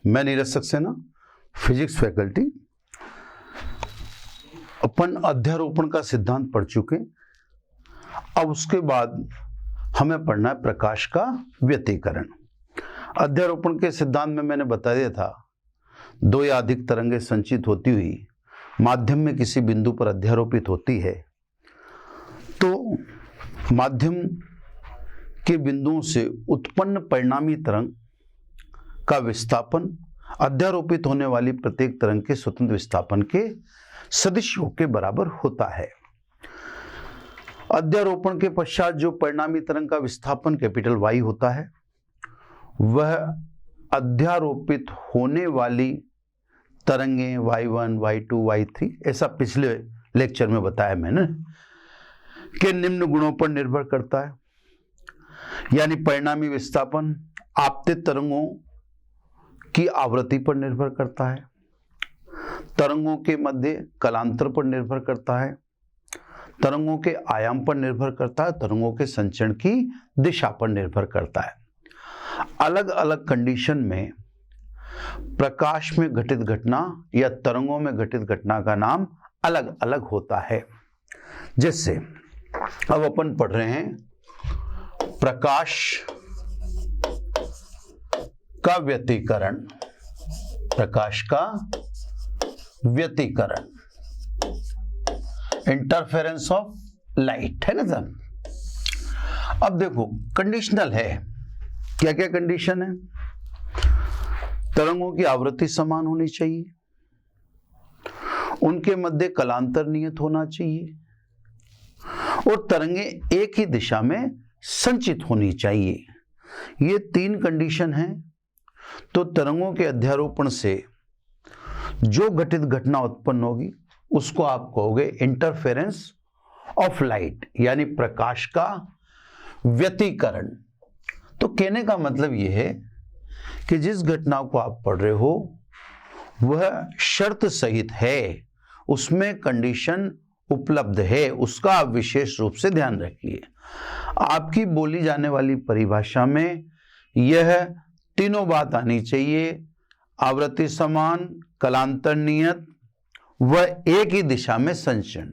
मैं Neeraj Saxena, physics faculty. अपन अध्यारोपण का सिद्धांत पढ़ चुके। अब उसके बाद हमें पढ़ना है प्रकाश का व्यतिकरण। अध्यारोपण के सिद्धांत में मैंने बता दिया था, दो या अधिक तरंगें संचित होती हुई माध्यम में किसी बिंदु पर अध्यारोपित होती है तो माध्यम के बिंदुओं से उत्पन्न परिणामी तरंग का विस्थापन अध्यारोपित होने वाली प्रत्येक तरंग के स्वतंत्र विस्थापन के सदिश योग के बराबर होता है। अध्यारोपण के पश्चात जो परिणामी तरंग का विस्थापन कैपिटल Y होता है, वह अध्यारोपित होने वाली तरंगें Y1, Y2, Y3, ऐसा पिछले लेक्चर में बताया मैंने, के निम्न गुणों पर निर्भर करता है। यानी परिणामी विस्थापन आपतित तरंगों की आवृत्ति पर निर्भर करता है, तरंगों के मध्य कलांतर पर निर्भर करता है, तरंगों के आयाम पर निर्भर करता है, तरंगों के संचरण की दिशा पर निर्भर करता है। अलग अलग कंडीशन में प्रकाश में घटित घटना या तरंगों में घटित घटना का नाम अलग अलग होता है। जैसे अब अपन पढ़ रहे हैं प्रकाश का व्यतिकरण। प्रकाश का व्यतिकरण, इंटरफेरेंस ऑफ लाइट, है ना सर। अब देखो कंडीशनल है, क्या क्या कंडीशन है? तरंगों की आवृत्ति समान होनी चाहिए, उनके मध्य कलांतर नियत होना चाहिए और तरंगें एक ही दिशा में संचित होनी चाहिए। ये तीन कंडीशन हैं। तो तरंगों के अध्यारोपण से जो घटित घटना उत्पन्न होगी उसको आप कहोगे इंटरफेरेंस ऑफ लाइट, यानी प्रकाश का व्यतिकरण। तो कहने का मतलब यह है कि जिस घटना को आप पढ़ रहे हो वह शर्त सहित है, उसमें कंडीशन उपलब्ध है, उसका आप विशेष रूप से ध्यान रखिए। आपकी बोली जाने वाली परिभाषा में यह तीनों बात आनी चाहिए: आवृत्ति समान, कलांतर नियत व एक ही दिशा में संचरण।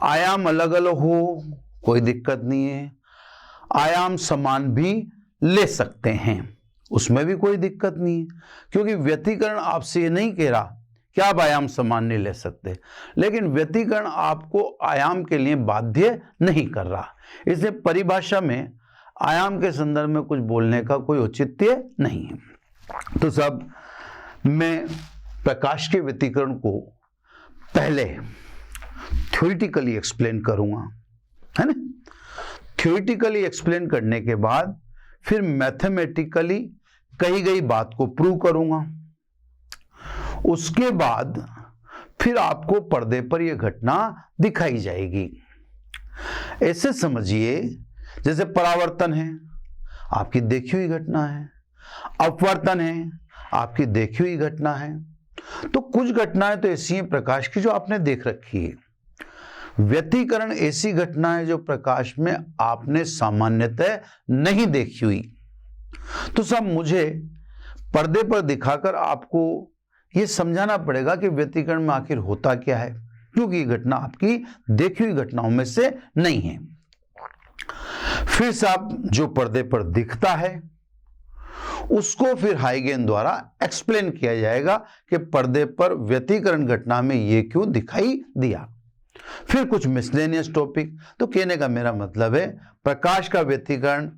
आयाम अलग अलग हो कोई दिक्कत नहीं है, आयाम समान भी ले सकते हैं, उसमें भी कोई दिक्कत नहीं है, क्योंकि व्यतिकरण आपसे ये नहीं कह रहा कि आप आयाम समान नहीं ले सकते, लेकिन व्यतिकरण आपको आयाम के लिए बाध्य नहीं कर रहा। इसलिए परिभाषा में आयाम के संदर्भ में कुछ बोलने का कोई औचित्य नहीं है। तो सब मैं प्रकाश के व्यतिकरण को पहले थ्योरेटिकली एक्सप्लेन करूंगा, है ना। थ्योरेटिकली एक्सप्लेन करने के बाद फिर मैथमेटिकली कही गई बात को प्रूव करूंगा। उसके बाद फिर आपको पर्दे पर यह घटना दिखाई जाएगी। ऐसे समझिए जैसे परावर्तन है, आपकी देखी हुई घटना है, अपवर्तन है, आपकी देखी हुई घटना है। तो कुछ घटनाएं तो ऐसी हैं प्रकाश की जो आपने देख रखी है। व्यतिकरण ऐसी घटना है जो प्रकाश में आपने सामान्यतः नहीं देखी हुई। तो सब मुझे पर्दे पर दिखाकर आपको यह समझाना पड़ेगा कि व्यतिकरण में आखिर होता क्या है, क्योंकि ये घटना आपकी देखी हुई घटनाओं में से नहीं है। फिर साहब जो पर्दे पर दिखता है उसको फिर हाइगेन द्वारा एक्सप्लेन किया जाएगा कि पर्दे पर व्यतिकरण घटना में ये क्यों दिखाई दिया। फिर कुछ मिसलेनियस टॉपिक। तो कहने का मेरा मतलब है प्रकाश का व्यतिकरण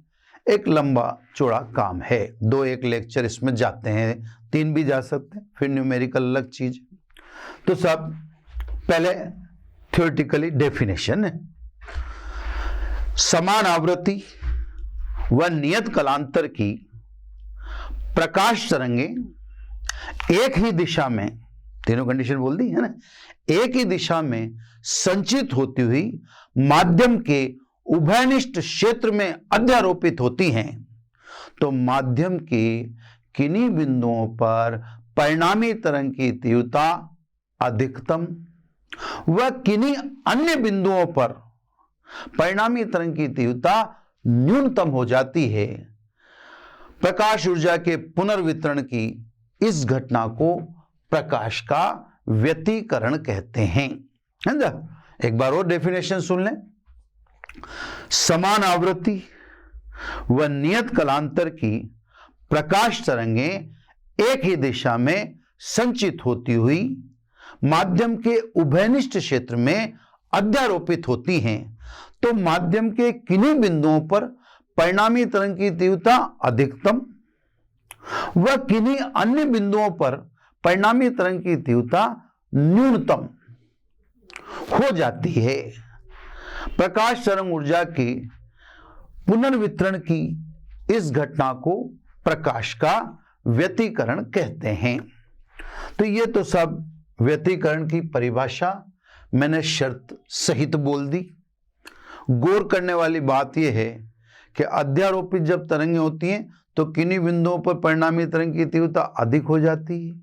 एक लंबा चौड़ा काम है। 2-1 लेक्चर इसमें जाते हैं, 3 भी जा सकते हैं, फिर न्यूमेरिकल अलग चीज। तो सब पहले थ्योरेटिकली डेफिनेशन है। समान आवृत्ति व नियत कलांतर की प्रकाश तरंगें एक ही दिशा में, तीनों कंडीशन बोल दी है ना, एक ही दिशा में संचित होती हुई माध्यम के उभयनिष्ठ क्षेत्र में अध्यारोपित होती हैं। तो माध्यम के किन्हीं बिंदुओं पर परिणामी तरंग की तीव्रता अधिकतम व किन्हीं अन्य बिंदुओं पर परिणामी तरंग की तीव्रता न्यूनतम हो जाती है। प्रकाश ऊर्जा के पुनर्वितरण की इस घटना को प्रकाश का व्यतिकरण कहते हैं। है ना? एक बार और डेफिनेशन सुन लें। समान आवृत्ति व नियत कलांतर की प्रकाश तरंगें एक ही दिशा में संचित होती हुई माध्यम के उभयनिष्ठ क्षेत्र में अध्यारोपित होती हैं, तो माध्यम के किन्हीं बिंदुओं पर परिणामी तरंग की तीव्रता अधिकतम व किन्हीं अन्य बिंदुओं पर परिणामी तरंग की तीव्रता न्यूनतम हो जाती है। प्रकाश तरंग ऊर्जा के पुनर्वितरण की इस घटना को प्रकाश का व्यतिकरण कहते हैं। तो ये तो सब व्यतिकरण की परिभाषा मैंने शर्त सहित बोल दी। गौर करने वाली बात यह है कि अध्यारोपित जब तरंगें होती हैं तो किन्हीं बिंदुओं पर परिणामी तरंग की तीव्रता अधिक हो जाती है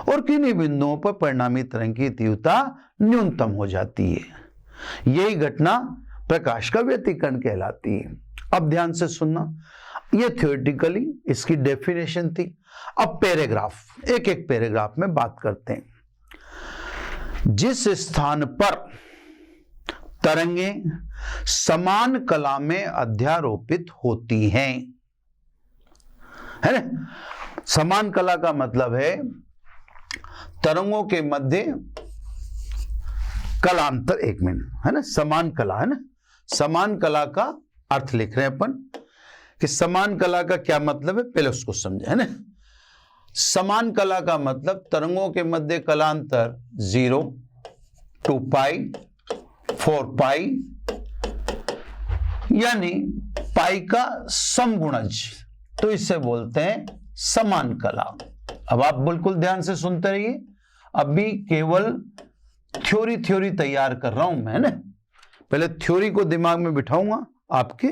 और किन्हीं बिंदुओं पर परिणामी तरंग की तीव्रता न्यूनतम हो जाती है। यही घटना प्रकाश का व्यतिकरण कहलाती है। अब ध्यान से सुनना, यह थ्योरेटिकली इसकी डेफिनेशन थी। अब पैराग्राफ, एक एक पैराग्राफ में बात करते हैं। जिस स्थान पर तरंगें समान कला में अध्यारोपित होती हैं, है ना? समान कला का मतलब है तरंगों के मध्य कलांतर, एक मिनट, है ना? समान कला, है ना? समान कला का अर्थ लिख रहे हैं अपन कि समान कला का क्या मतलब है, पहले उसको समझे, है ना? समान कला का मतलब तरंगों के मध्य कलांतर 0, 2 पाई, 4 पाई, यानी पाई का समगुणज, तो इसे बोलते हैं समान कला। अब आप बिल्कुल ध्यान से सुनते रहिए, अभी केवल थ्योरी तैयार कर रहा हूं मैं, ना? पहले थ्योरी को दिमाग में बिठाऊंगा आपके,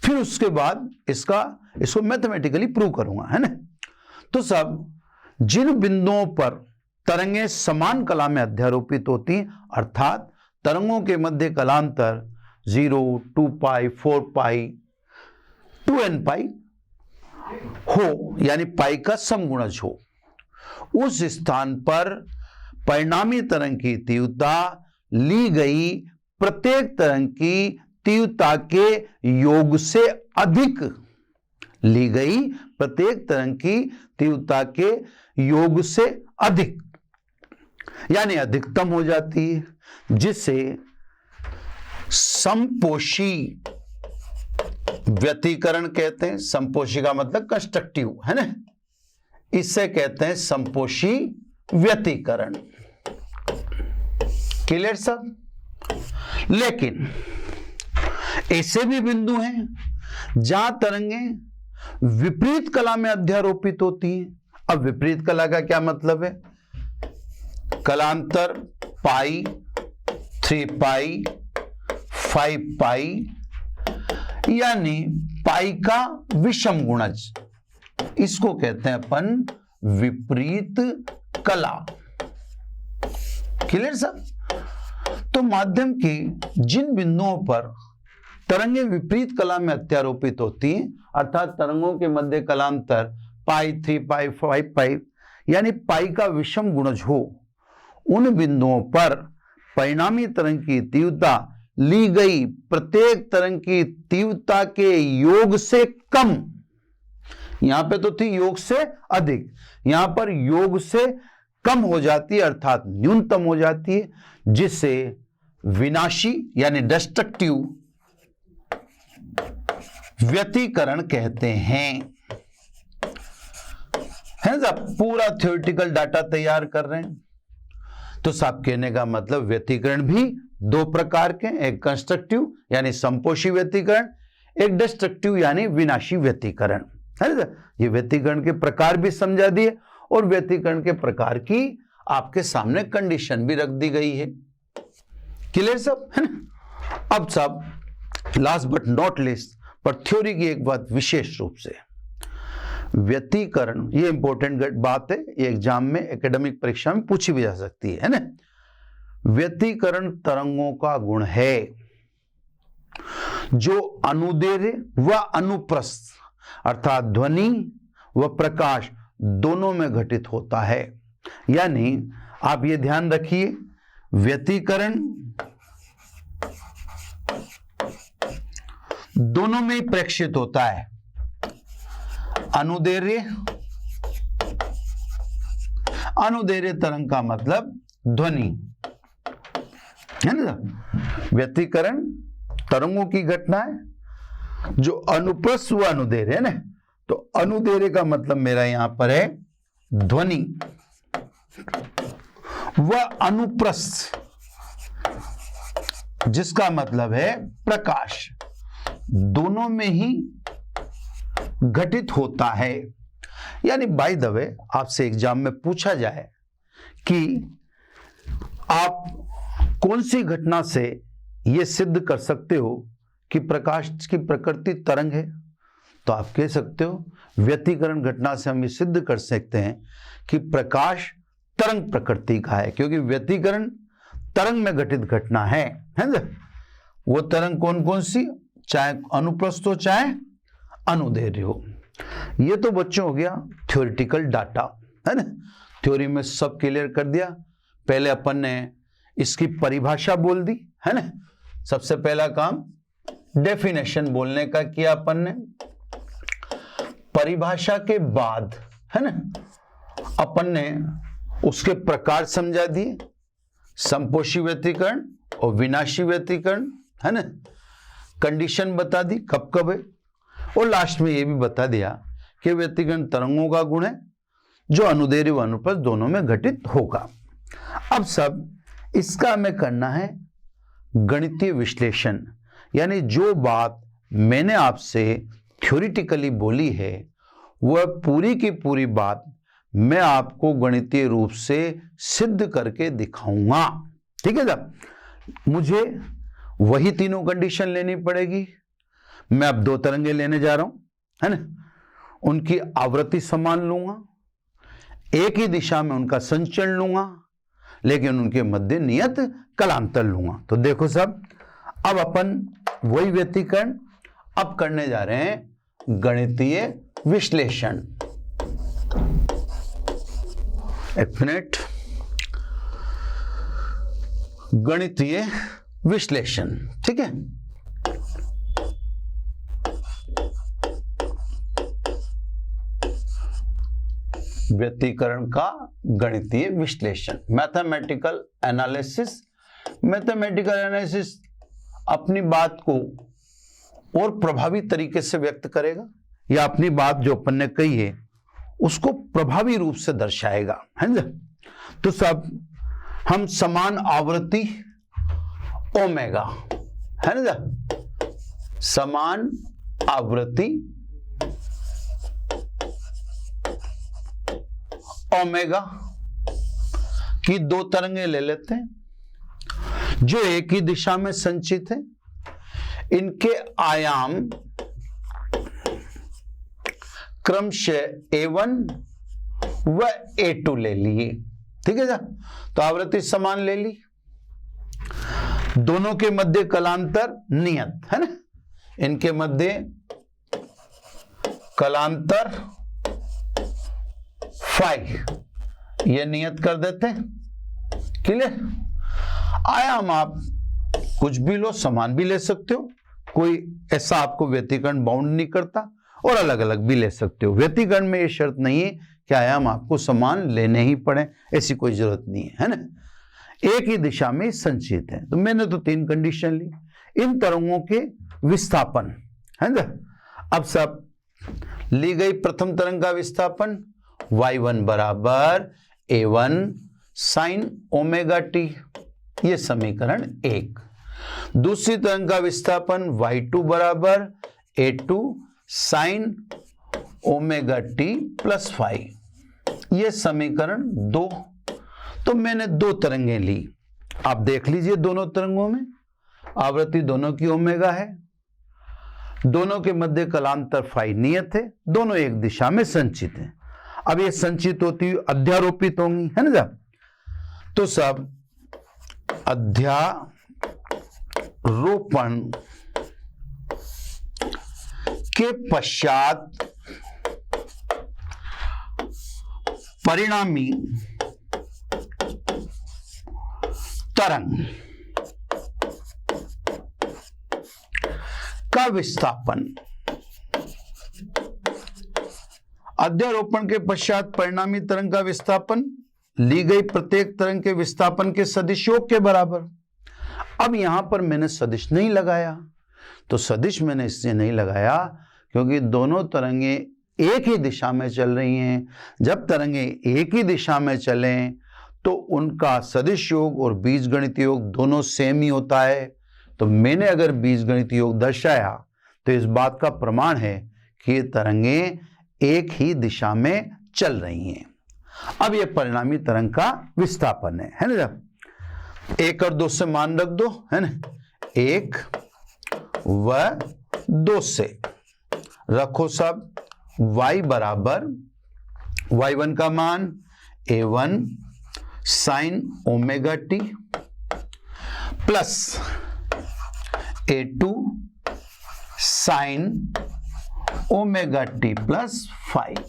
फिर उसके बाद इसको मैथमेटिकली प्रूव करूंगा, है ना? तो सब जिन बिंदुओं पर तरंगें समान कला में अध्यारोपित होती हैं, अर्थात तरंगों के मध्य कलांतर 0, 2 पाई, 4 पाई, 2n पाई हो, यानी पाई का समगुणज हो, उस स्थान पर परिणामी तरंग की तीव्रता ली गई प्रत्येक तरंग की तीव्रता के योग से अधिक, ली गई प्रत्येक तरंग की तीव्रता के योग से अधिक, यानी अधिकतम हो जाती है, जिसे समपोषी व्यतिकरण कहते हैं। समपोषी का मतलब कंस्ट्रक्टिव, है ना? इससे कहते हैं समपोषी व्यतिकरण। क्लियर सब? लेकिन ऐसे भी बिंदु हैं जहां तरंगें विपरीत कला में अध्यारोपित होती हैं। अब विपरीत कला का क्या मतलब है? कलांतर पाई, 3 पाई, 5 पाई, यानी पाई का विषम गुणज, इसको कहते हैं अपन विपरीत कला। क्लियर सब? तो माध्यम के जिन बिंदुओं पर तरंगें विपरीत कला में अध्यारोपित होती हैं, अर्थात तरंगों के मध्य कलांतर पाई, 3 पाई, 5 पाई, यानी पाई का विषम गुणज हो, उन बिंदुओं पर परिणामी तरंग की तीव्रता ली गई प्रत्येक तरंग की तीव्रता के योग से कम, यहां पे तो थी योग से अधिक, यहां पर योग से कम हो जाती है, अर्थात न्यूनतम हो जाती है, जिसे विनाशी यानी डिस्ट्रक्टिव व्यतिकरण कहते हैं। है ना? पूरा थ्योरेटिकल डाटा तैयार कर रहे हैं। तो साहब कहने का मतलब व्यतिकरण भी 2 प्रकार के, एक कंस्ट्रक्टिव यानी समपोषी व्यतिकरण, एक डिस्ट्रक्टिव यानी विनाशी व्यतिकरण, है ना? ये व्यतिकरण के प्रकार भी समझा दिए और व्यतिकरण के प्रकार की आपके सामने कंडीशन भी रख दी गई है। क्लियर सब, है ना? अब सब लास्ट बट नॉट लीस्ट पर थ्योरी की एक बात विशेष रूप से, व्यतिकरण, ये इंपॉर्टेंट बात है, ये एग्जाम में एकेडमिक परीक्षा में पूछी भी जा सकती है ना? व्यतिकरण तरंगों का गुण है जो अनुदैर्ध्य व अनुप्रस्थ, अर्थात ध्वनि व प्रकाश दोनों में घटित होता है। यानी आप ये ध्यान रखिए, व्यतिकरण दोनों में ही प्रेक्षित होता है। अनुदैर्घ्य, अनुदैर्घ्य तरंग का मतलब ध्वनि है ना। व्यतिकरण तरंगों की घटना है, जो अनुप्रस्थ व अनुदैर्घ्य है ना, तो अनुदैर्घ्य का मतलब मेरा यहां पर है ध्वनि, व अनुप्रस्थ जिसका मतलब है प्रकाश, दोनों में ही घटित होता है। यानी बाय द वे आपसे एग्जाम में पूछा जाए कि आप कौन सी घटना से यह सिद्ध कर सकते हो कि प्रकाश की प्रकृति तरंग है, तो आप कह सकते हो व्यतिकरण घटना से हम ये सिद्ध कर सकते हैं कि प्रकाश तरंग प्रकृति का है, क्योंकि व्यतिकरण तरंग में घटित घटना है ना। वो तरंग कौन कौन सी, चाहे अनुप्रस्थ हो चाहे अनुदैर्घ्य हो। ये तो बच्चों हो गया थ्योरेटिकल डाटा है ना, थ्योरी में सब क्लियर कर दिया। पहले अपन ने इसकी परिभाषा बोल दी है ना, सबसे पहला काम डेफिनेशन बोलने का किया अपन ने। परिभाषा के बाद है ना अपन ने उसके प्रकार समझा दिए, संपोषी व्यतिकरण और विनाशी व्यतिकरण है ना, कंडीशन बता दी कब कब है, और लास्ट में ये भी बता दिया कि व्यतिकरण तरंगों का गुण है जो अनुदैर्घ्य व अनुप्रस्थ दोनों में घटित होगा। अब सब इसका हमें करना है गणितीय विश्लेषण, यानी जो बात मैंने आपसे थ्योरेटिकली बोली है वह पूरी की पूरी बात मैं आपको गणितीय रूप से सिद्ध करके दिखाऊंगा। ठीक है साहब, मुझे वही तीनों कंडीशन लेनी पड़ेगी। मैं अब दो तरंगे लेने जा रहा हूं है ना, उनकी आवृत्ति समान लूंगा, एक ही दिशा में उनका संचरण लूंगा, लेकिन उनके मध्य नियत कलांतर लूंगा। तो देखो साहब, अब अपन वही व्यतिकरण अब करने जा रहे हैं गणितीय विश्लेषण। एक मिनट, गणितीय विश्लेषण, ठीक है। व्यतिकरण का गणितीय विश्लेषण, मैथमेटिकल एनालिसिस। मैथमेटिकल एनालिसिस अपनी बात को और प्रभावी तरीके से व्यक्त करेगा, या अपनी बात जो अपन ने कही है उसको प्रभावी रूप से दर्शाएगा, है ना। तो सब हम समान आवृत्ति ओमेगा है ना, समान आवृत्ति ओमेगा की दो तरंगे ले लेते हैं जो एक ही दिशा में संचित है। इनके आयाम क्रमशः A1 व A2 ले लिए, ठीक है ना। तो आवृत्ति समान ले ली, दोनों के मध्य कलांतर नियत है ना, इनके मध्य कलांतर फाई, ये नियत कर देते हैं, क्लियर। आयाम आप कुछ भी लो, समान भी ले सकते हो, कोई ऐसा आपको व्यतिकरण बाउंड नहीं करता, और अलग अलग भी ले सकते हो। व्यतिकरण में ये शर्त नहीं है कि आयाम आपको समान लेने ही पड़े, ऐसी कोई जरूरत नहीं है ना, एक ही दिशा में संचित है। तो मैंने तो तीन कंडीशन ली। इन तरंगों के विस्थापन है ना, अब सब ली गई। प्रथम तरंग का विस्थापन y1 बराबर A1 साइन ओमेगा टी, ये समीकरण 1। दूसरी तरंग का विस्थापन y2 बराबर A2 sine omega T plus 5, ये समीकरण 2। तो मैंने दो तरंगें ली, आप देख लीजिए दोनों तरंगों में आवृत्ति दोनों की ओमेगा है, दोनों के मध्य कलांतर फाई नियत है, दोनों एक दिशा में संचित हैं। अब ये संचित होती हुई अध्यारोपित होंगी, है ना। तो सब अध्यारोपण के पश्चात परिणामी तरंग का विस्थापन अध्यारोपण के पश्चात परिणामी तरंग का विस्थापन ली गई प्रत्येक तरंग के विस्थापन के सदिश योग के बराबर। अब यहां पर मैंने सदिश नहीं लगाया, तो सदिश मैंने इसलिए नहीं लगाया क्योंकि दोनों तरंगे एक ही दिशा में चल रही हैं। जब तरंगे एक ही दिशा में चलें तो उनका सदिश योग और बीजगणित योग दोनों सेम ही होता है। तो मैंने अगर बीजगणित योग दर्शाया तो इस बात का प्रमाण है कि ये तरंगे एक ही दिशा में चल रही हैं। अब ये परिणामी तरंग का विस्थापन है ना। जब 1 और 2 से मान रख दो, है ना, 1 व 2 से रखो सब। y बराबर y1 का मान a1 sine omega T plus a2 sine omega T plus 5।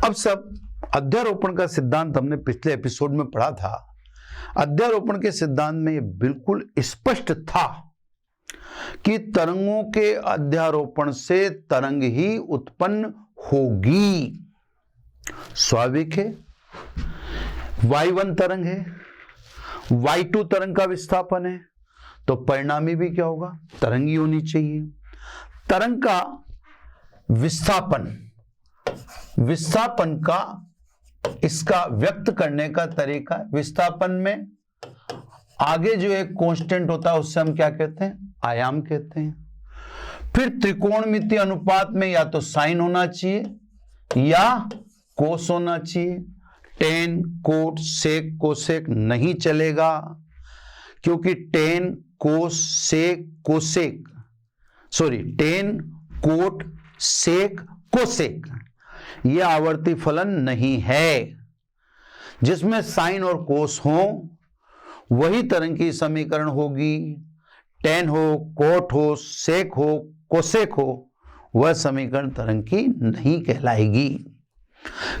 अब सब अध्यारोपण का सिद्धांत हमने पिछले एपिसोड में पढ़ा था। अध्यारोपण के सिद्धांत में यह बिल्कुल स्पष्ट था कि तरंगों के अध्यारोपण से तरंग ही उत्पन्न होगी। स्वाभाविक है, y1 तरंग है, y2 तरंग का विस्थापन है, तो परिणामी भी क्या होगा, तरंग ही होनी चाहिए। तरंग का विस्थापन का इसका व्यक्त करने का तरीका, विस्थापन में आगे जो एक कांस्टेंट होता है उससे हम क्या कहते हैं, आयाम कहते हैं। फिर त्रिकोणमितीय अनुपात में या तो साइन होना चाहिए या कोस होना चाहिए। टेन, कोट, सेक, कोसेक नहीं चलेगा, क्योंकि टेन, कोस, सेक, कोसेक, टेन, कोट, सेक, कोसेक यह आवर्ती फलन नहीं है। जिसमें साइन और कोस हो वही तरंग की समीकरण होगी। टेन हो, कोट हो, सेक हो, कोसेक हो, वह समीकरण तरंग की नहीं कहलाएगी,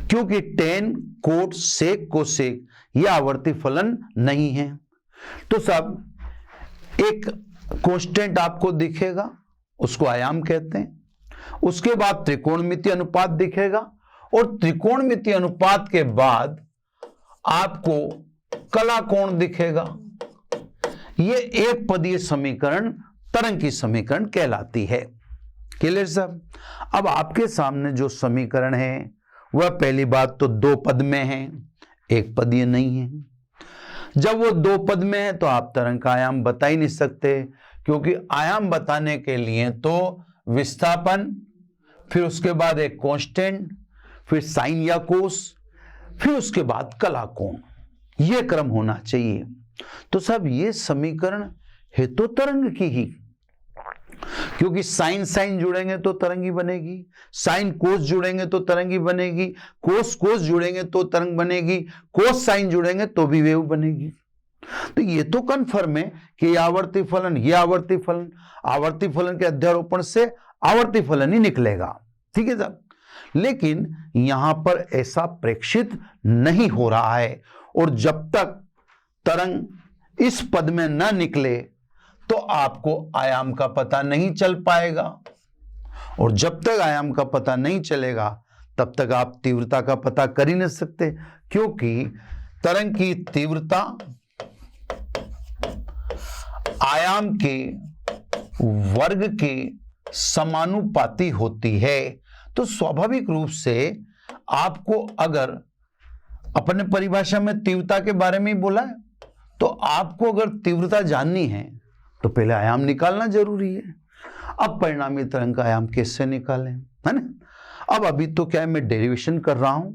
क्योंकि टेन, कोट, सेक, कोसेक यह आवर्ती फलन नहीं है। तो सब एक कांस्टेंट आपको दिखेगा, उसको आयाम कहते हैं। उसके बाद त्रिकोणमितीय अनुपात दिखेगा और त्रिकोणमितीय अनुपात के बाद आपको कला कोण दिखेगा। यह एक पदीय समीकरण तरंग की समीकरण कहलाती है। क्लियर साहब? अब आपके सामने जो समीकरण है वह पहली बात तो 2 पद में है, एक पदीय नहीं है। जब वो 2 पद में है तो आप तरंग का आयाम बता ही नहीं सकते, क्योंकि आयाम बताने के लिए तो विस्थापन, फिर उसके बाद एक कांस्टेंट, फिर साइन या कोस, फिर उसके बाद कला कोण, यह क्रम होना चाहिए। तो सब ये समीकरण है तो तरंग की ही, क्योंकि साइन साइन जुड़ेंगे तो तरंग ही बनेगी, साइन कोस जुड़ेंगे तो तरंग ही बनेगी, कोस कोस जुड़ेंगे तो तरंग बनेगी, कोस साइन जुड़ेंगे तो भी वेव बनेगी। तो ये तो कन्फर्म है कि आवर्ती फलन, ये आवर्ती फलन के अध्यारोपण से आवर्ती फलन ही निकलेगा। ठीक है साहब? लेकिन यहां पर ऐसा प्रेक्षित नहीं हो रहा है, और जब तक तरंग इस पद में न निकले तो आपको आयाम का पता नहीं चल पाएगा, और जब तक आयाम का पता नहीं चलेगा तब तक आप तीव्रता का पता कर ही नहीं सकते, क्योंकि तरंग की तीव्रता आयाम के वर्ग के समानुपाती होती है। तो स्वाभाविक रूप से आपको अगर अपने परिभाषा में तीव्रता के बारे में ही बोला है, तो आपको अगर तीव्रता जाननी है तो पहले आयाम निकालना जरूरी है। अब परिणामी तरंग का आयाम कैसे निकालें, है ना? अब अभी तो क्या है, मैं डेरिवेशन कर रहा हूं,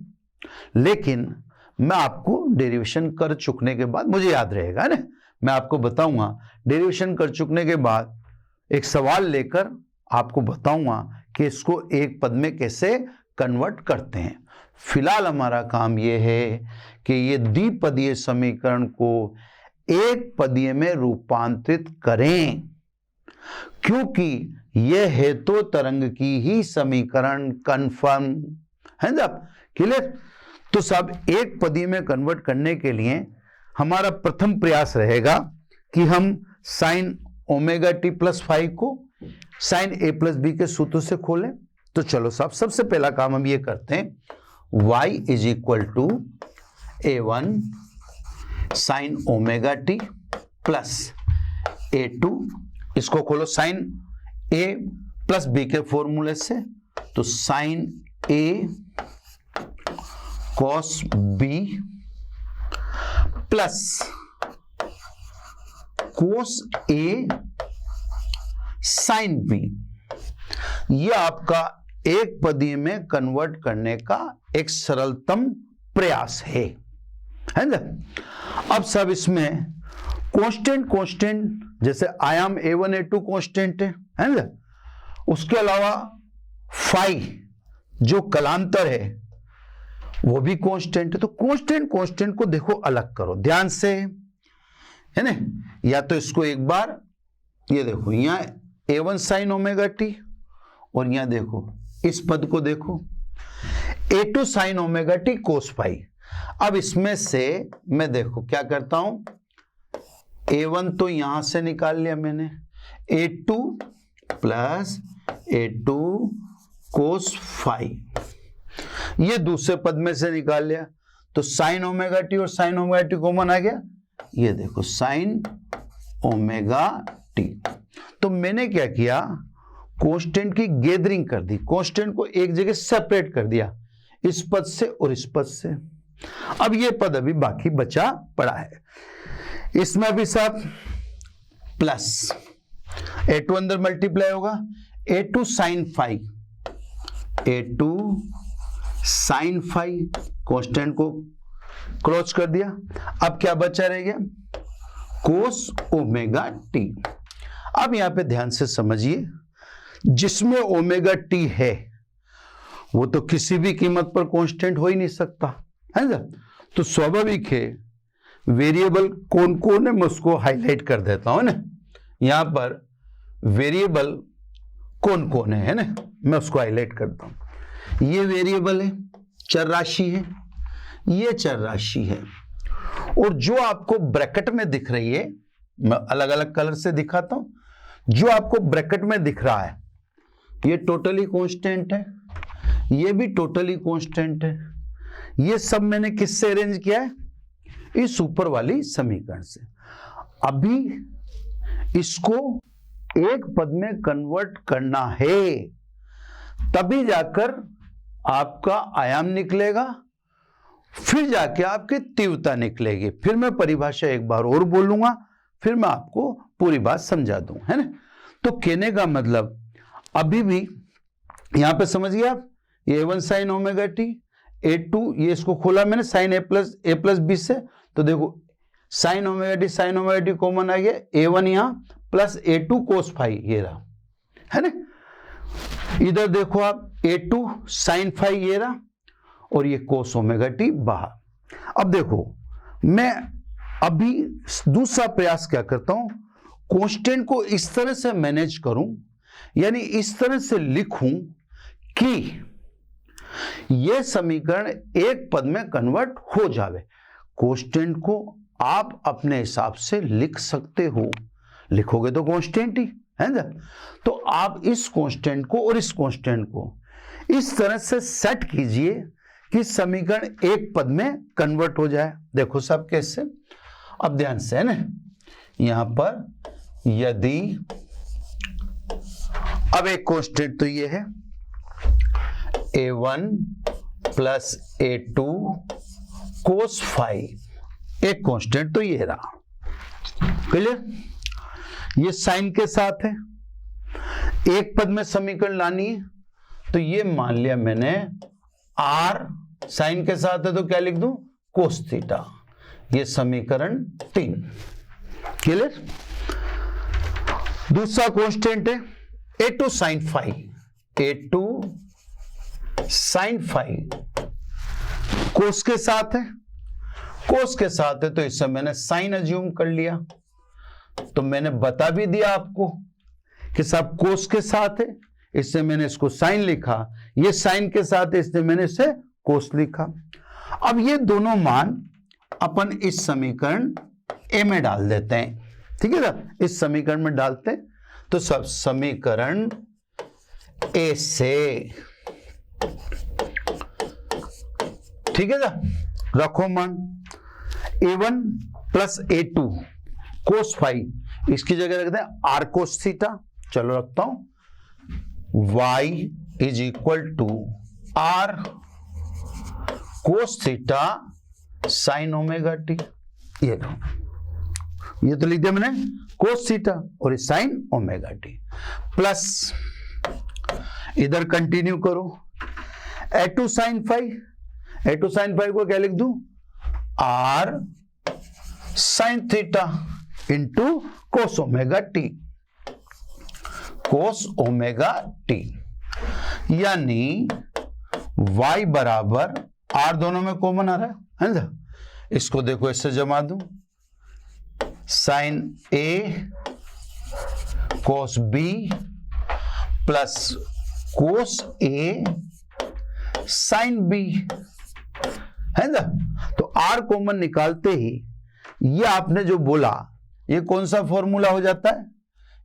लेकिन मैं आपको डेरिवेशन कर चुकने के बाद मुझे याद रहेगा ना, मैं आपको बताऊंगा। डेरिवेशन कर चुकने के बाद एक सवाल लेकर आपको बताऊंगा कि इसको एक पद में कैसे कन्वर्ट करते हैं। फिलहाल हमारा काम यह है कि ये द्विपदीय समीकरण को एक पदीय में रूपांतरित करें, क्योंकि यह है तो तरंग की ही समीकरण कन्फर्म है। जब क्लियर, तो साहब एक पदी में कन्वर्ट करने के लिए हमारा प्रथम प्रयास रहेगा कि हम sign omega T plus five को साइन ए प्लस बी के सूत्र से खोलें। तो चलो साहब सबसे पहला काम हम ये करते हैं, y is equal to A1 sine omega T plus A2, इसको खोलो साइन A प्लस बी के फॉर्मूले से, तो sine A cos B plus cos A sine B। यह आपका एक पदी में कन्वर्ट करने का एक सरलतम प्रयास है ना। अब सब इसमें कांस्टेंट जैसे आयाम A1 A2 कांस्टेंट है ना, उसके अलावा फाई जो कलांतर है वो भी कांस्टेंट है। तो कांस्टेंट को देखो अलग करो ध्यान से, है ना। या तो इसको एक बार ये देखो, यहां A1 साइन ओमेगा टी, और यहां देखो इस पद को देखो A2 sine omega T cos phi. अब इसमें से मैं देखो क्या करता हूं, A1 तो यहां से निकाल लिया मैंने, A2 plus A2 cos phi, ये दूसरे पद में से निकाल लिया, तो साइन ओमेगा टी और साइन ओमेगा टी कॉमन आ गया, ये देखो साइन ओमेगा टी। तो मैंने क्या किया, कांस्टेंट की गैदरिंग कर दी, कांस्टेंट को एक जगह सेपरेट कर दिया इस पद से और इस पद से। अब ये पद अभी बाकी बचा पड़ा है, इसमें भी सब प्लस A2 अंदर मल्टीप्लाई होगा, A2 sine phi, A2 sine phi, constant को क्रॉस कर दिया। अब क्या बचा रह गया, कोस ओमेगा टी। अब यहां पे ध्यान से समझिए, जिसमें ओमेगा टी है वो तो किसी भी कीमत पर कांस्टेंट हो ही नहीं सकता, है ना। तो स्वाभाविक है वेरिएबल कौन कौन है मैं उसको हाईलाइट कर देता हूं ना। यहां पर वेरिएबल कौन कौन है ना, मैं उसको हाईलाइट करता हूं। ये वेरिएबल है, चर राशि है, ये चर राशि है, और जो आपको ब्रैकेट में दिख रही है, मैं अलग अलग कलर से दिखाता हूं, जो आपको ब्रैकेट में दिख रहा है ये टोटली कांस्टेंट है, ये भी टोटली कांस्टेंट है। ये सब मैंने किससे अरेंज किया है, इस ऊपर वाली समीकरण से। अभी इसको एक पद में कन्वर्ट करना है, तभी जाकर आपका आयाम निकलेगा, फिर जाके आपकी तीव्रता निकलेगी। फिर मैं परिभाषा एक बार और बोलूंगा, फिर मैं आपको पूरी बात समझा दूं, है ना। तो कहने का मतलब अभी भी यहां पे समझिए आप, ये A1 sine omega T, A2 ये इसको खोला मैंने साइन A प्लस बी से, तो देखो साइन ओमेगा टी कॉमन आ गया, A1 यहां प्लस A2 कोस फाई, ये रहा, है ना। इधर देखो आप A2 साइन फाई ये रहा, और ये कोस ओमेगा टी बाहर। अब देखो मैं अभी दूसरा प्रयास क्या करता हूं, कांस्टेंट को इस तरह से मैनेज करूं, यानी इस तरह से लिखूं कि यह समीकरण एक पद में कन्वर्ट हो जावे। कांस्टेंट को आप अपने हिसाब से लिख सकते हो, लिखोगे तो कांस्टेंट ही है ना। तो आप इस कांस्टेंट को और इस कांस्टेंट को इस तरह से सेट कीजिए कि समीकरण एक पद में कन्वर्ट हो जाए। देखो सब कैसे, अब ध्यान से, है ना। यहां पर यदि अब एक कांस्टेंट तो ये है A1 plus A2 cos phi, एक कांस्टेंट तो ये रहा, क्लियर। ये साइन के साथ है, एक पद में समीकरण लानी है, तो ये मान लिया मैंने R साइन के साथ है तो क्या लिख दूं, कोस थीटा। ये समीकरण 3, क्लियर। दूसरा कांस्टेंट है A2 sine phi, A2 sine phi cos के साथ है, कोस के साथ है तो इससे मैंने साइन अज्यूम कर लिया। तो मैंने बता भी दिया आपको कि सब कोस के साथ है, इससे मैंने इसको साइन लिखा, ये साइन के साथ है इसलिए मैंने इसे कोस लिखा। अब ये दोनों मान अपन इस समीकरण ए में डाल देते हैं, ठीक है ना, इस समीकरण में डालते हैं तो सब समीकरण ए से, ठीक है ना, रखो मान a1 plus a2 cos phi, इसकी जगह रखते हैं आर कोस थीटा, चलो रखता हूं y is equal to R cos theta sine omega T, ये तो लिख दिया मैंने कोस थीटा और ये साइन ओमेगा टी, प्लस इधर कंटिन्यू करो a2 sine phi, a2 sine phi को क्या लिख दूं, R sine theta into cos omega T, cos omega T, यानी y बराबर आर दोनों में कॉमन आ रहा है ना, इसको देखो इससे जमा दूं, साइन ए कोस बी प्लस कोस ए साइन बी, है ना। तो आर कॉमन निकालते ही ये आपने जो बोला ये कौन सा फॉर्मूला हो जाता है,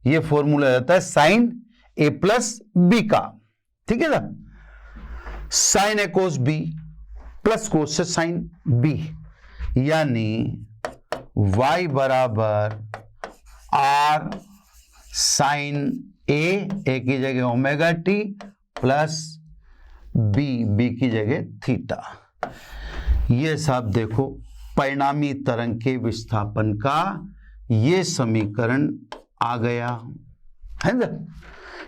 ये फॉर्मूला हो जाता है साइन ए प्लस बी का, ठीक है ना, साइन ए कोस बी प्लस कोस से साइन बी, यानी y बराबर आर साइन ए की जगह ओमेगा टी प्लस बी की जगह थीटा। ये सब देखो परिणामी तरंग के विस्थापन का ये समीकरण आ गया है ना,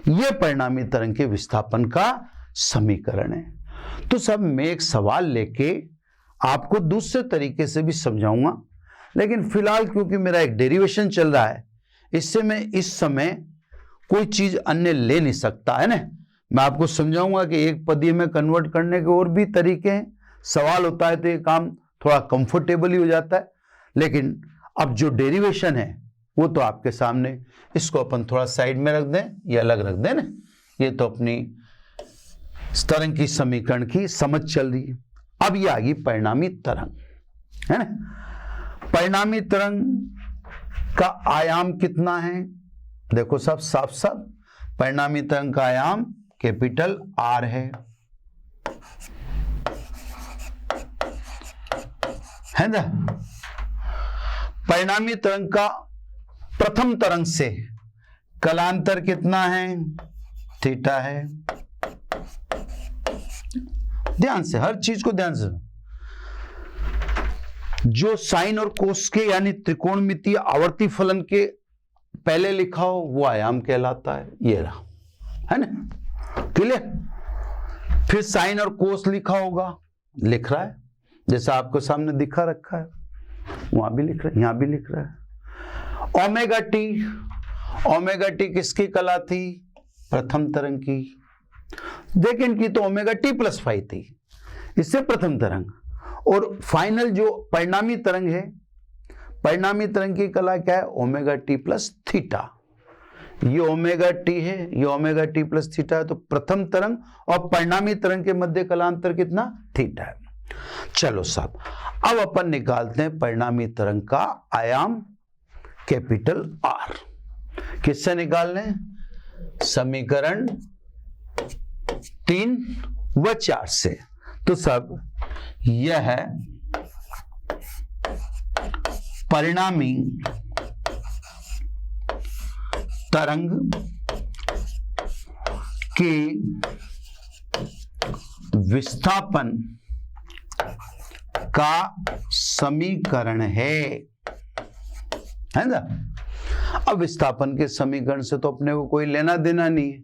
ये परिणामी तरंग के विस्थापन का समीकरण है। तो सब मैं एक सवाल लेके आपको दूसरे तरीके से भी समझाऊंगा, लेकिन फिलहाल क्योंकि मेरा एक डेरिवेशन चल रहा है, इससे मैं इस समय कोई चीज अन्य ले नहीं सकता, है ना। मैं आपको समझाऊंगा कि एक पदीय में कन्वर्ट करने के और भी तरीके हैं, सवाल होता है तो ये काम थोड़ा कंफर्टेबल ही हो जाता है, लेकिन अब जो डेरिवेशन है वो तो आपके सामने, इसको अपन थोड़ा साइड में रख दें या अलग रख दें ना, ये तो अपनी तरंग की समीकरण की समझ चल रही है। अब ये आ गई परिणामी तरंग, है ना। परिणामी तरंग का आयाम कितना है, देखो सब साफ साफ, परिणामी तरंग का आयाम कैपिटल आर है ना। परिणामी तरंग का प्रथम तरंग से कलांतर कितना है, थीटा है। ध्यान से, हर चीज को ध्यान से, जो साइन और कोस के यानी त्रिकोणमितीय आवर्ती फलन के पहले लिखा हो वो आयाम कहलाता है, ये रहा, है ना, क्लियर। फिर साइन और कोस लिखा होगा, लिख रहा है जैसा आपको सामने दिखा रखा है, वहां भी लिख रहा है, यहां भी लिख रहा है। ओमेगा टी, ओमेगा टी किसकी कला थी, प्रथम तरंग की। देखिए इनकी तो ओमेगा टी प्लस फाइव थी, इससे प्रथम तरंग, और फाइनल जो परिणामी तरंग है, परिणामी तरंग की कला क्या है, ओमेगा टी प्लस थीटा। ये ओमेगा टी है, ये ओमेगा टी प्लस थीटा है, तो प्रथम तरंग और परिणामी तरंग के मध्य कलांतर कितना, थीटा है। चलो साहब, अब अपन निकालते हैं परिणामी तरंग का आयाम कैपिटल आर। किससे निकाल लें, समीकरण 3 व 4 से। तो सब यह है परिणामी तरंग के विस्थापन का समीकरण है ना। अब विस्थापन के समीकरण से तो अपने को कोई लेना देना नहीं है,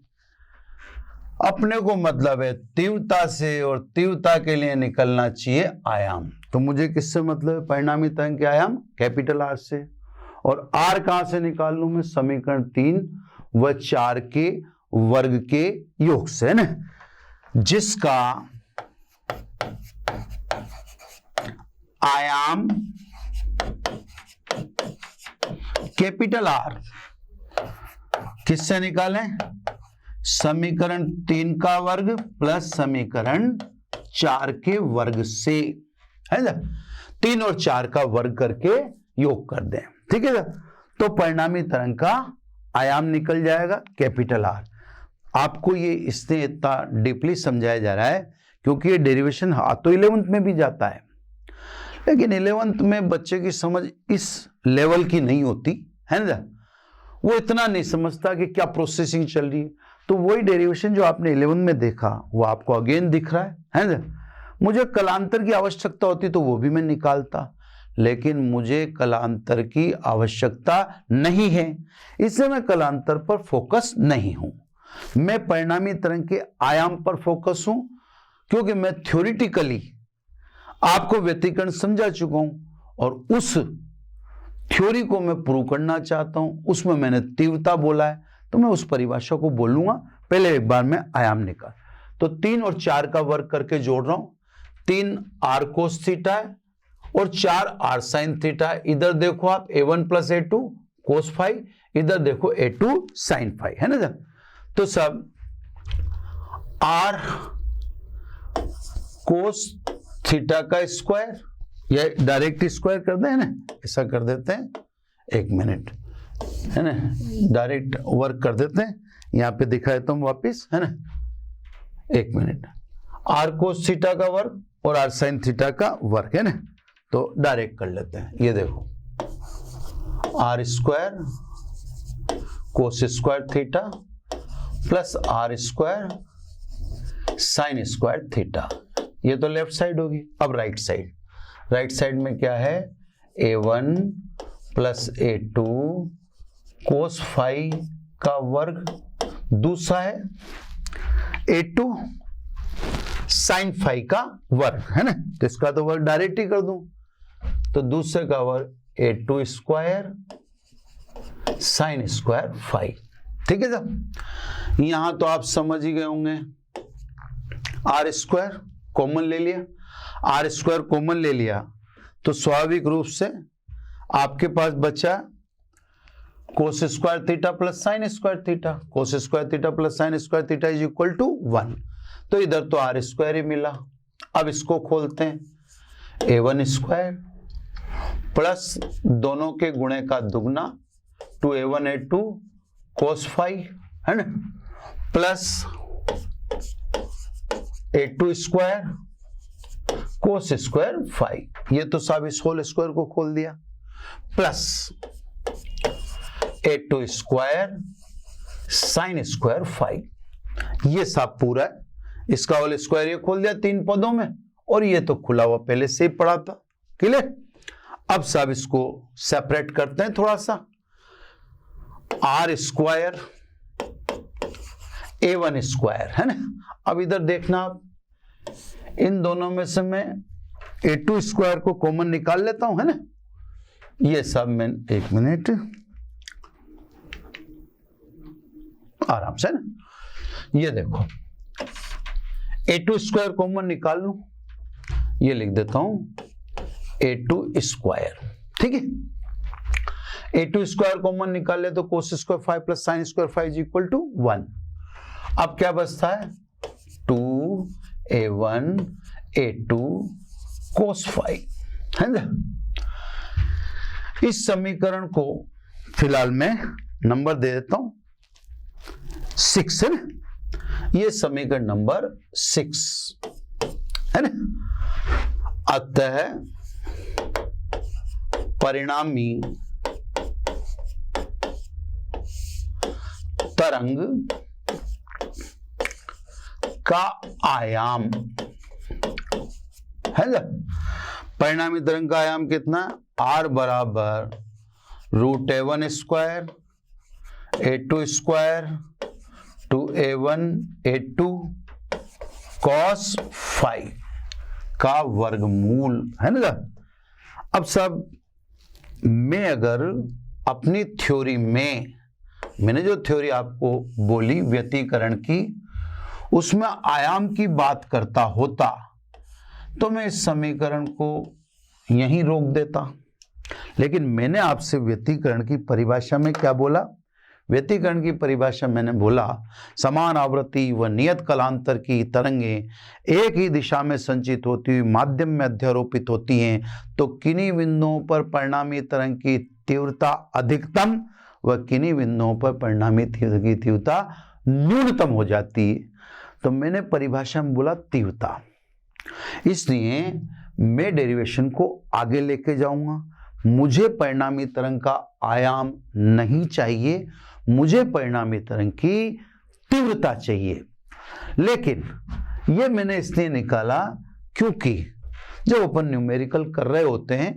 अपने को मतलब है तीव्रता से, और तीव्रता के लिए निकलना चाहिए आयाम। तो मुझे किससे मतलब है, परिणामी तरंग के आयाम कैपिटल आर से, और आर कहां से निकाल लूं मैं, समीकरण 3 व 4 के वर्ग के योग से, ना, जिसका आयाम कैपिटल आर किससे निकालें, समीकरण 3 का वर्ग प्लस समीकरण 4 के वर्ग से। है ना, 3 और 4 का वर्ग करके योग कर दें, ठीक है ना, तो परिणामी तरंग का आयाम निकल जाएगा कैपिटल R। आपको ये इसने इतना डीपली समझाया जा रहा है क्योंकि ये डेरिवेशन तो 11th में भी जाता है, लेकिन 11th में बच्चे की समझ इस लेवल की नहीं होती है ना, वो इतना नहीं समझता कि क्या प्रोसेसिंग चल रही है। तो वही डेरिवेशन जो आपने 11th में देखा वो आपको अगेन दिख रहा है ना। मुझे कलांतर की आवश्यकता होती तो वो भी मैं निकालता, लेकिन मुझे कलांतर की आवश्यकता नहीं है, इसलिए मैं कलांतर पर फोकस नहीं हूं। मैं परिणामी तरंग के आयाम पर फोकस हूं, क्योंकि मैं थ्योरेटिकली आपको व्यतिकरण समझा चुका हूं और उस थ्योरी को मैं प्रूव करना चाहता हूं। उसमें मैंने तीव्रता बोला है तो मैं उस परिभाषा को बोलूंगा। पहले एक बार मैं आयाम निकाल, तो 3 और 4 का वर्ग करके जोड़ रहा हूं। 3 r cos थीटा है और 4 r sin थीटा। इधर देखो आप a1 + a2 cos फाई, इधर देखो a2 sin फाई, है ना। तो सब r cos थीटा का स्क्वायर, या डायरेक्ट स्क्वायर कर दें, है ना, ऐसा कर देते हैं, 1 मिनट, है ना, डायरेक्ट वर्क कर देते हैं। यहां पे दिखा देता हूं वापिस, है ना, 1 मिनट। r cos थीटा का वर्ग और r sin थीटा का वर्ग, है ना, तो डायरेक्ट कर लेते हैं। ये देखो r square cos square theta plus r square sin square theta, ये तो लेफ्ट साइड होगी। अब राइट साइड, राइट साइड में क्या है, a1 + a2 cos फाई का वर्ग, दूसरा है a2 sin फाई का वर्ग, है ना, तो इसका तो वर्ग डायरेक्ट ही कर दूं, तो दूसरे का वर्ग a2 square sin square phi, ठीक है साहब। यहां तो आप समझ ही गए होंगे। r स्क्वायर कॉमन ले लिया, r स्क्वायर कॉमन ले लिया तो स्वाभाविक रूप से आपके पास बचा cos square theta plus sin square theta. cos square theta plus sin square theta is equal to 1, तो इधर तो r स्क्वायर ही मिला। अब इसको खोलते हैं, a1 स्क्वायर प्लस दोनों के गुणे का दुगना 2a1 a2 cos फाई, है ना, plus a2 square cos square phi, ये तो सब इस होल स्क्वायर को खोल दिया, plus a2 square sin square phi, ये सब पूरा है। इसका होल स्क्वायर ये खोल दिया 3 पदों में, और ये तो खुला हुआ पहले से ही पड़ा था, क्लियर। अब सब इसको सेपरेट करते हैं थोड़ा सा। r स्क्वायर a1 स्क्वायर, है ना। अब इधर देखना आप, इन दोनों में से मैं a2 स्क्वायर को कॉमन निकाल लेता हूं, है ना। ये सब मैं 1 मिनट आराम से ना, ये देखो a2 स्क्वायर कॉमन निकाल लूं, ये लिख देता हूं a2 स्क्वायर, ठीक है। a2 स्क्वायर कॉमन निकाल ले तो cos square phi plus sin square phi is equal to 1। अब क्या बचता है, 2a1 a2 cos फाई, है ना। इस समीकरण को फिलहाल मैं नंबर दे देता हूं 6, है ना, ये समीकरण नंबर 6, है ना। अतः परिणामी तरंग का आयाम, है ना, परिणामी तरंग का आयाम कितना, r बराबर √a1 square a2 square 2a1 a2 cos phi का वर्गमूल, है ना। अब सब मैं अगर अपनी थ्योरी में, मैंने जो थ्योरी आपको बोली व्यतिकरण की, उसमें आयाम की बात करता होता तो मैं इस समीकरण को यहीं रोक देता, लेकिन मैंने आपसे व्यतिकरण की परिभाषा में क्या बोला, व्यतिकरण की परिभाषा मैंने बोला, समान आवृत्ति व नियत कालांतर की तरंगें एक ही दिशा में संचित होती हुई माध्यम में अध्यारोपित होती हैं तो किन्हीं बिंदुओं पर परिणामी तरंग की तीव्रता अधिकतम व किन्हीं बिंदुओं पर परिणामी तरंग की तीव्रता न्यूनतम हो जाती है। तो मैंने परिभाषा में बोला तीव्रता, इसलिए मैं डेरिवेशन को आगे लेके जाऊंगा। मुझे परिणामी तरंग का आयाम नहीं चाहिए, मुझे परिणामी तरंग की तीव्रता चाहिए। लेकिन ये मैंने इसलिए निकाला क्योंकि जब अपन न्यूमेरिकल कर रहे होते हैं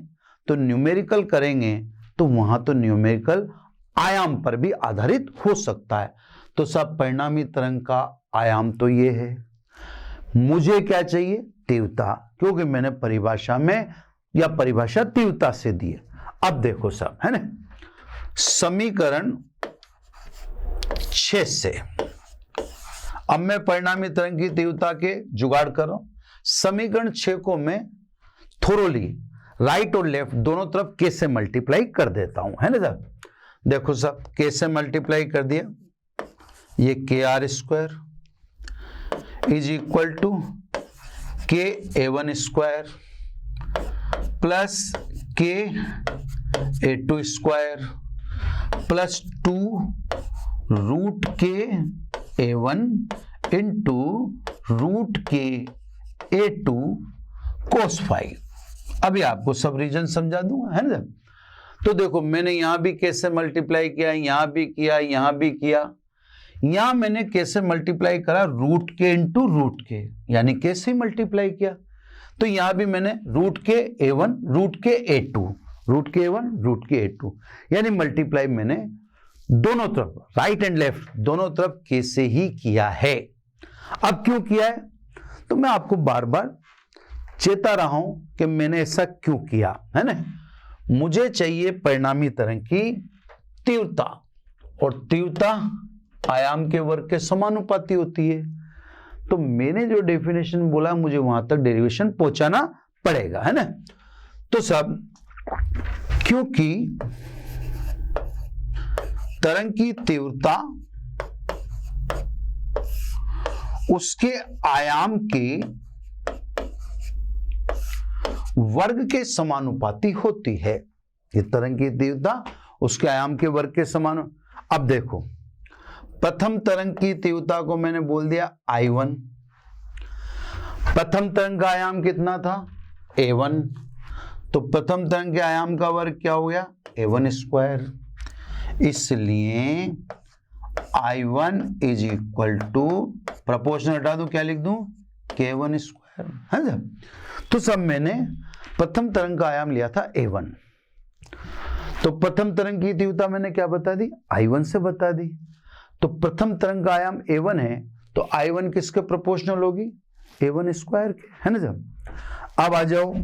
तो न्यूमेरिकल करेंगे तो वहां तो न्यूमेरिकल आयाम पर भी आधारित हो सकता है। तो सब परिणामी तरंग का आयाम तो ये है, मुझे क्या चाहिए? तीव्रता, क्योंकि मैंने परिभाषा में या परिभाषा तीव्रता से दी है। अब देखो सब, है ना, समीकरण 6 से अब मैं परिणामी तरंग की तीव्रता के जुगाड़ कर रहा हूं। समीकरण 6 को मैं थोरोली राइट और लेफ्ट दोनों तरफ के से मल्टीप्लाई कर देता हूं, है ना साहब। देखो सब, के से मल्टीप्लाई कर दिया, ये K R square is equal to K A one square plus K A two square plus 2 root K A one into root K A to cos five. अभी आपको सब रीजन समझा दूंगा, है ना। तो देखो मैंने यहां भी कैसे मल्टीप्लाई किया, यहां भी किया, यहां भी किया। यहां मैंने कैसे मल्टीप्लाई करा? रूट के इंटू रूट के, यानी कैसे मल्टीप्लाई किया। तो यहां भी मैंने root K A one root K A to, root K A one root K A to, यानी मल्टीप्लाई मैंने दोनों तरफ राइट एंड लेफ्ट दोनों तरफ के से ही किया है। अब क्यों किया है तो मैं आपको बार बार चेता रहा हूं कि मैंने ऐसा क्यों किया, है ना। मुझे चाहिए परिणामी तरंग की तीव्रता, और तीव्रता आयाम के वर्ग के समानुपाती होती है। तो मैंने जो डेफिनेशन बोला मुझे वहां तक डेरिवेशन पहुंचाना पड़ेगा, है ना। तो सब क्योंकि तरंग की तीव्रता उसके आयाम के वर्ग के समानुपाती होती है। ये तरंग की तीव्रता उसके आयाम के वर्ग के समान। अब देखो प्रथम तरंग की तीव्रता को मैंने बोल दिया I1। प्रथम तरंग का आयाम कितना था? A1। तो प्रथम तरंग के आयाम का वर्ग क्या हो गया? A1 square. इसलिए I1 is equal to, proportional हटा दूं, क्या लिख दूं? K1 स्क्वायर, है ना। तो सब मैंने प्रथम तरंग का आयाम लिया था A1। तो प्रथम तरंग की तीव्रता मैंने क्या बता दी? I1 से बता दी। तो प्रथम तरंग का आयाम A1 है तो I1 किसके प्रोपोर्शनल होगी? A1 स्क्वायर के, है ना साहब। अब आ जाओ,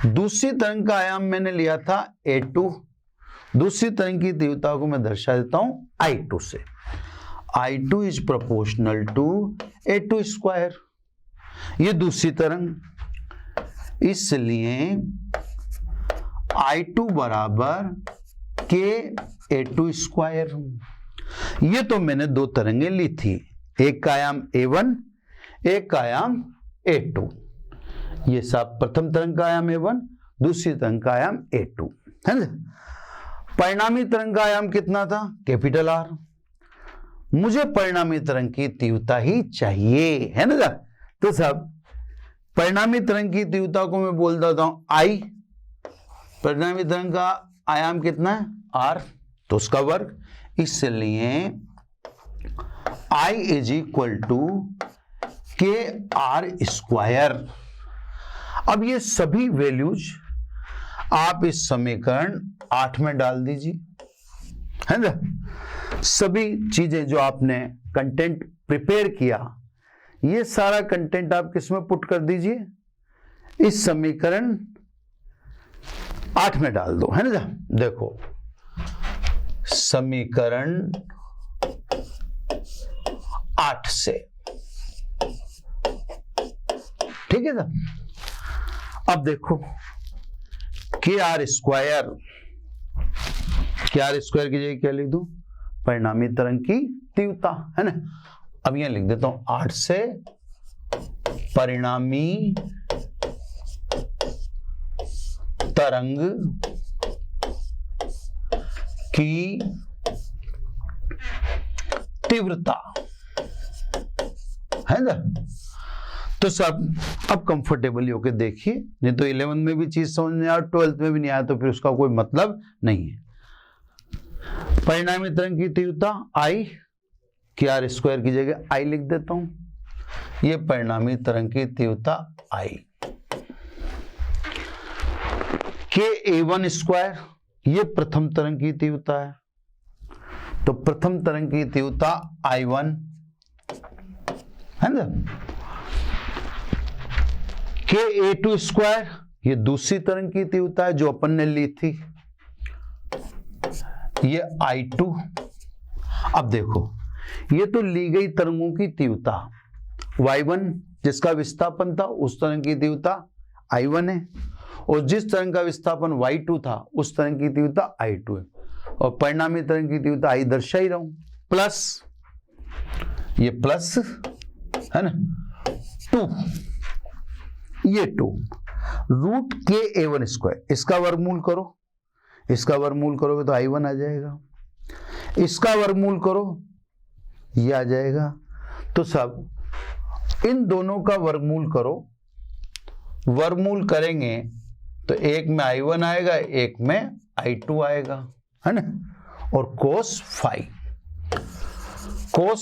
दूसरी तरंग का आयाम मैंने लिया था A2। दूसरी तरंग की तीव्रता को मैं दर्शा देता हूं I2 से। I2 is proportional to A2 square, ये दूसरी तरंग। इसलिए I2 बराबर के A2 स्क्वायर। ये तो मैंने दो तरंगें ली थी, एक का आयाम A1 एक का आयाम A2। ये सब प्रथम तरंग का आयाम A1, दूसरी तरंग का आयाम A2, है ना। परिणामी तरंग का आयाम कितना था? Capital R। मुझे परिणामी तरंग की तीव्रता ही चाहिए, है ना। तो सब परिणामी तरंग की तीव्रता को मैं बोल देता हूं I। परिणामी तरंग का आयाम कितना है? R, तो उसका वर्ग। इसलिए I इज इक्वल टू के आर स्क्वायर। अब ये सभी वैल्यूज आप इस समीकरण 8 में डाल दीजिए, है ना। सभी चीजें जो आपने कंटेंट प्रिपेयर किया, ये सारा कंटेंट आप किस में पुट कर दीजिए? इस समीकरण 8 में डाल दो, है ना। देखो समीकरण 8 से, ठीक है ना। अब देखो के आर स्क्वायर, के आर स्क्वायर की जगह क्या लिख दूं? परिणामी तरंग की तीव्रता, है ना। अब यहां लिख देता हूं 8 से परिणामी तरंग की तीव्रता, है ना। तो सब अब कंफर्टेबली होके देखिए, नहीं तो 11 में भी चीज समझ में आया, 12th में भी नहीं आया तो फिर उसका कोई मतलब नहीं है। परिणामी तरंग की तीव्रता I की R स्क्वायर की जगह I लिख देता हूं, ये परिणामी तरंग की तीव्रता I। K(A1) स्क्वायर ये प्रथम तरंग की तीव्रता है, तो प्रथम तरंग की तीव्रता I1, है ना। K(A2) स्क्वायर ये दूसरी तरंग की तीव्रता है जो अपन ने ली थी, ये I2। अब देखो ये तो ली गई तरंगों की तीव्रता, Y1 जिसका विस्थापन था उस तरंग की तीव्रता I1 है, और जिस तरंग का विस्थापन Y2 था उस तरंग की तीव्रता I2 है, और परिणामी तरंग की तीव्रता I दर्शा ही रहा हूं, प्लस ये प्लस, है ना, 2, ये 2 रूट K(A1) स्क्वायर, इसका वर्गमूल करो, इसका वर्गमूल करोगे तो I1 आ जाएगा, इसका वर्गमूल करो ये आ जाएगा। तो सब इन दोनों का वर्गमूल करो, वर्गमूल करेंगे तो एक में I1 आएगा, एक में I2 आएगा, है ना। और cos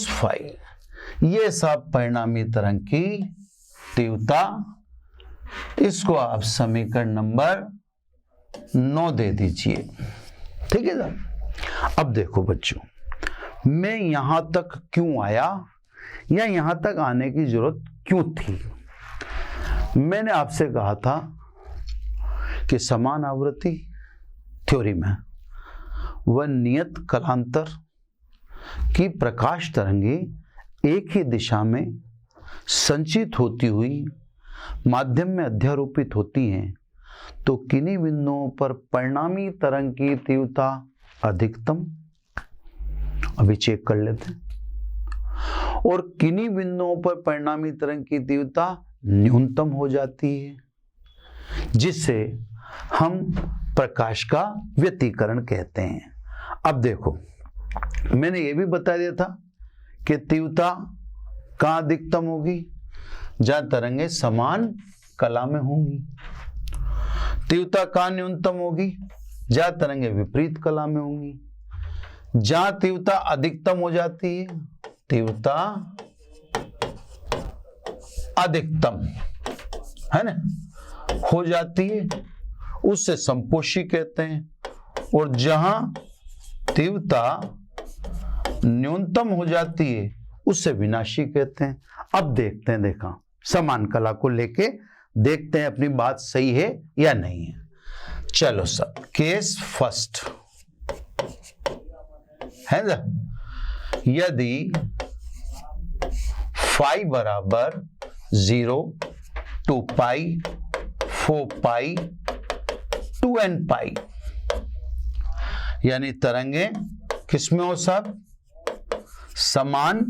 फाई ये सब परिणामी तरंग की तीव्रता, इसको आप समीकरण नंबर 9 दे दीजिए, ठीक है सर। अब देखो बच्चों, मैं यहां तक क्यों आया या यहां तक आने की जरूरत क्यों थी। मैंने आपसे कहा था कि समान आवृत्ति थ्योरी में वह नियत कलांतर की प्रकाश तरंगें एक ही दिशा में संचित होती हुई माध्यम में अध्यारोपित होती हैं, तो किन्हीं बिंदुओं पर परिणामी तरंग की तीव्रता अधिकतम, अभी चेक कर लेते हैं, और किन्हीं बिंदुओं पर परिणामी तरंग की तीव्रता न्यूनतम हो जाती है, जिससे हम प्रकाश का व्यतिकरण कहते हैं। अब देखो मैंने ये भी बता दिया था कि तीव्रता कहाँ अधिकतम होगी, जहां तरंगें समान कला में होंगी। तीव्रता कहाँ न्यूनतम होगी, जहां तरंगें विपरीत कला में होंगी। जहां तीव्रता अधिकतम हो जाती है, तीव्रता अधिकतम, है ना, हो जाती है, उससे संपोषी कहते हैं, और जहां तीव्रता न्यूनतम हो जाती है उससे विनाशी कहते हैं। अब देखते हैं, देखा समान कला को लेके देखते हैं अपनी बात सही है या नहीं है। चलो सर, केस फर्स्ट है ना, यदि फाई बराबर 0, 2 पाई, 4 पाई, 2n पाई, यानी तरंगें किसमें हो सब, समान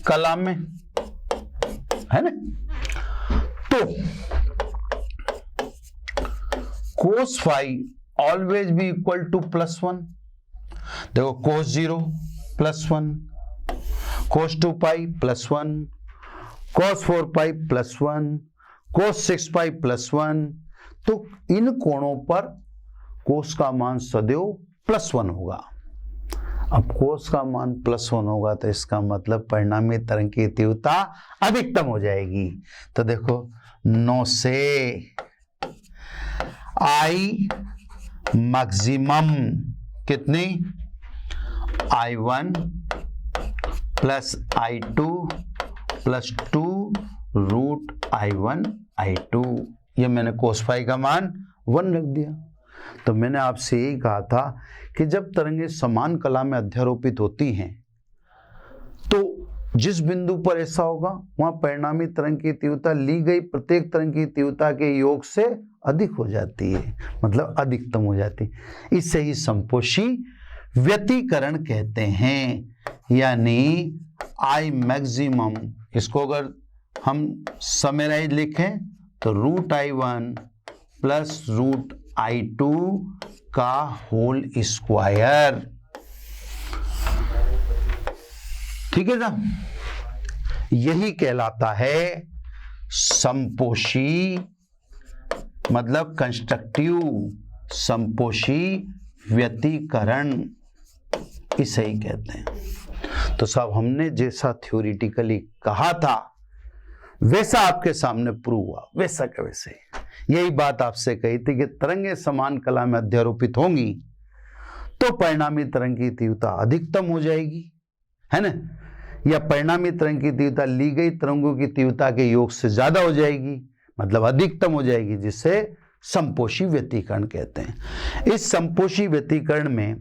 कला में, है ना। तो cos phi always be equal to +1। देखो cos 0 +1, cos 2 पाई +1, cos 4 पाई +1, cos 6 पाई +1। तो इन कोणों पर cos का मान सदैव +1 होगा। अब cos का मान +1 होगा तो इसका मतलब परिणामी तरंग की तीव्रता अधिकतम हो जाएगी। तो देखो 9 से I मैक्सिमम कितनी, I1 plus I2 plus 2 root I1 I2। ये मैंने cos फाई का मान 1 रख दिया। तो मैंने आपसे यही कहा था कि जब तरंगें समान कला में अध्यारोपित होती हैं तो जिस बिंदु पर ऐसा होगा वहां परिणामी तरंग की तीव्रता ली गई प्रत्येक तरंग की तीव्रता के योग से अधिक हो जाती है, मतलब अधिकतम हो जाती है। इससे ही संपोषी व्यतिकरण कहते हैं। यानी आई मैक्सिमम, इसको अगर हम समराइज लिखें तो √I1 प्लस √I2 का होल स्क्वायर। ठीक है ना, यही कहलाता है संपोषी, मतलब कंस्ट्रक्टिव संपोषी व्यतिकरण, इसे ही कहते हैं। तो साहब हमने जैसा थ्योरेटिकली कहा था वैसा आपके सामने प्रूव हुआ, वैसा का वैसे। यही बात आपसे कही थी कि तरंगें समान कला में अध्यारोपित होंगी तो परिणामी तरंग की तीव्रता अधिकतम हो जाएगी, है ना, या परिणामी तरंग की तीव्रता ली गई तरंगों की तीव्रता के योग से ज्यादा हो जाएगी, मतलब अधिकतम हो जाएगी, जिससे संपोषी व्यतिकरण कहते हैं। इस संपोषी व्यतिकरण में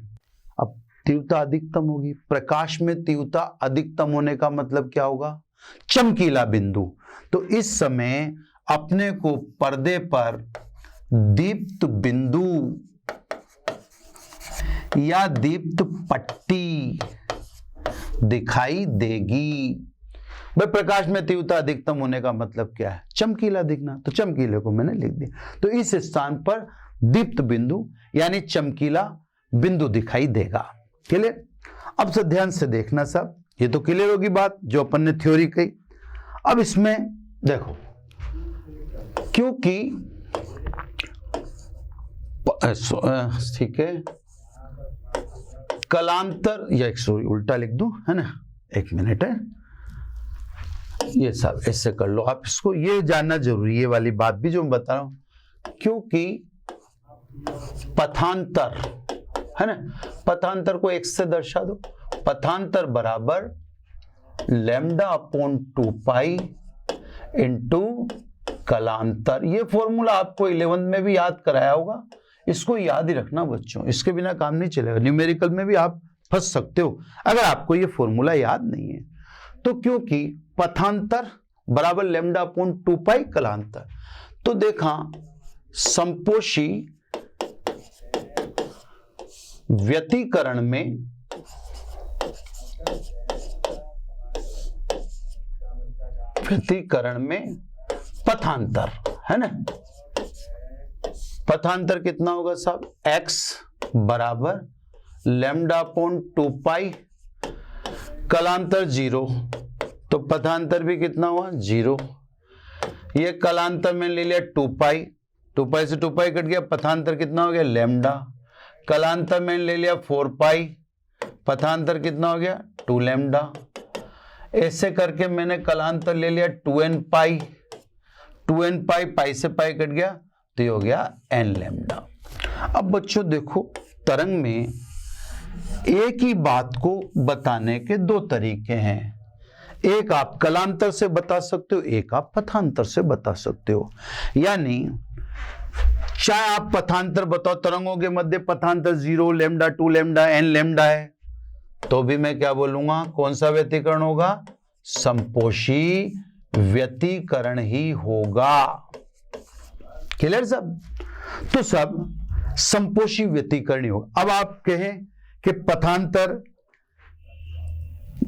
अब तीव्रता अधिकतम होगी। प्रकाश में तीव्रता अधिकतम होने का मतलब क्या होगा? चमकीला बिंदु। तो इस समय अपने को पर्दे पर दीप्त बिंदु या दीप्त पट्टी दिखाई देगी। भाई प्रकाश में तीव्रता अधिकतम होने का मतलब क्या है? चमकीला दिखना। तो चमकीले को मैंने लिख दिया। तो इस स्थान पर दीप्त बिंदु यानी चमकीला बिंदु दिखाई देगा। क्लियर? अब से ध्यान से देखना सब, ये तो क्लियर होगी बात जो अपन ने थ्योरी कही। अब इसमें देखो, क्योंकि ठीक है, कलांतर या उल्टा लिख दूं, है ना, एक मिनट है, ये सब ऐसे कर लो आप। इसको ये जानना जरूरी है, वाली बात भी जो मैं बता रहा हूं, क्योंकि पथांतर है ना, पथांतर को 1 से दर्शा दो। पथांतर बराबर λ/2π इंटू कलांतर। ये फॉर्मूला आपको 11th में भी याद कराया होगा, इसको याद ही रखना बच्चों, इसके बिना काम नहीं चलेगा। न्यूमेरिकल में भी आप फंस सकते हो अगर आपको ये फॉर्मूला याद नहीं है तो, क्योंकि पथांतर बराबर λ/2π कलांतर। तो देखा संपोषी व्यतिकरण में पथांतर है ना, पथांतर कितना होगा साहब? x बराबर λ/2π, कलांतर 0, तो पथांतर भी कितना हुआ? 0। ये कलांतर में ले लिया 2π, 2π से 2π कट गया, पथांतर कितना हो गया? लैम्डा। कलांतर में ले लिया 4π, पथांतर कितना हो गया? 2λ। ऐसे करके मैंने कलांतर ले लिया 2nπ, 2nπ, पाई से पाई कट गया तो ये हो गया nλ। अब बच्चों देखो, तरंग में एक ही बात को बताने के 2 तरीके हैं। एक आप कलांतर से बता सकते हो, एक आप पथांतर से बता सकते हो। यानी चाहे आप पथांतर बताओ, तरंगों के मध्य पथांतर 0, λ, 2λ, nλ है, तो भी मैं क्या बोलूंगा? कौन सा व्यतिकरण होगा? संपोषी व्यतिकरण ही होगा। क्लियर सब? तो सब संपोषी व्यतिकरण ही होगा। अब आप कहें कि पथांतर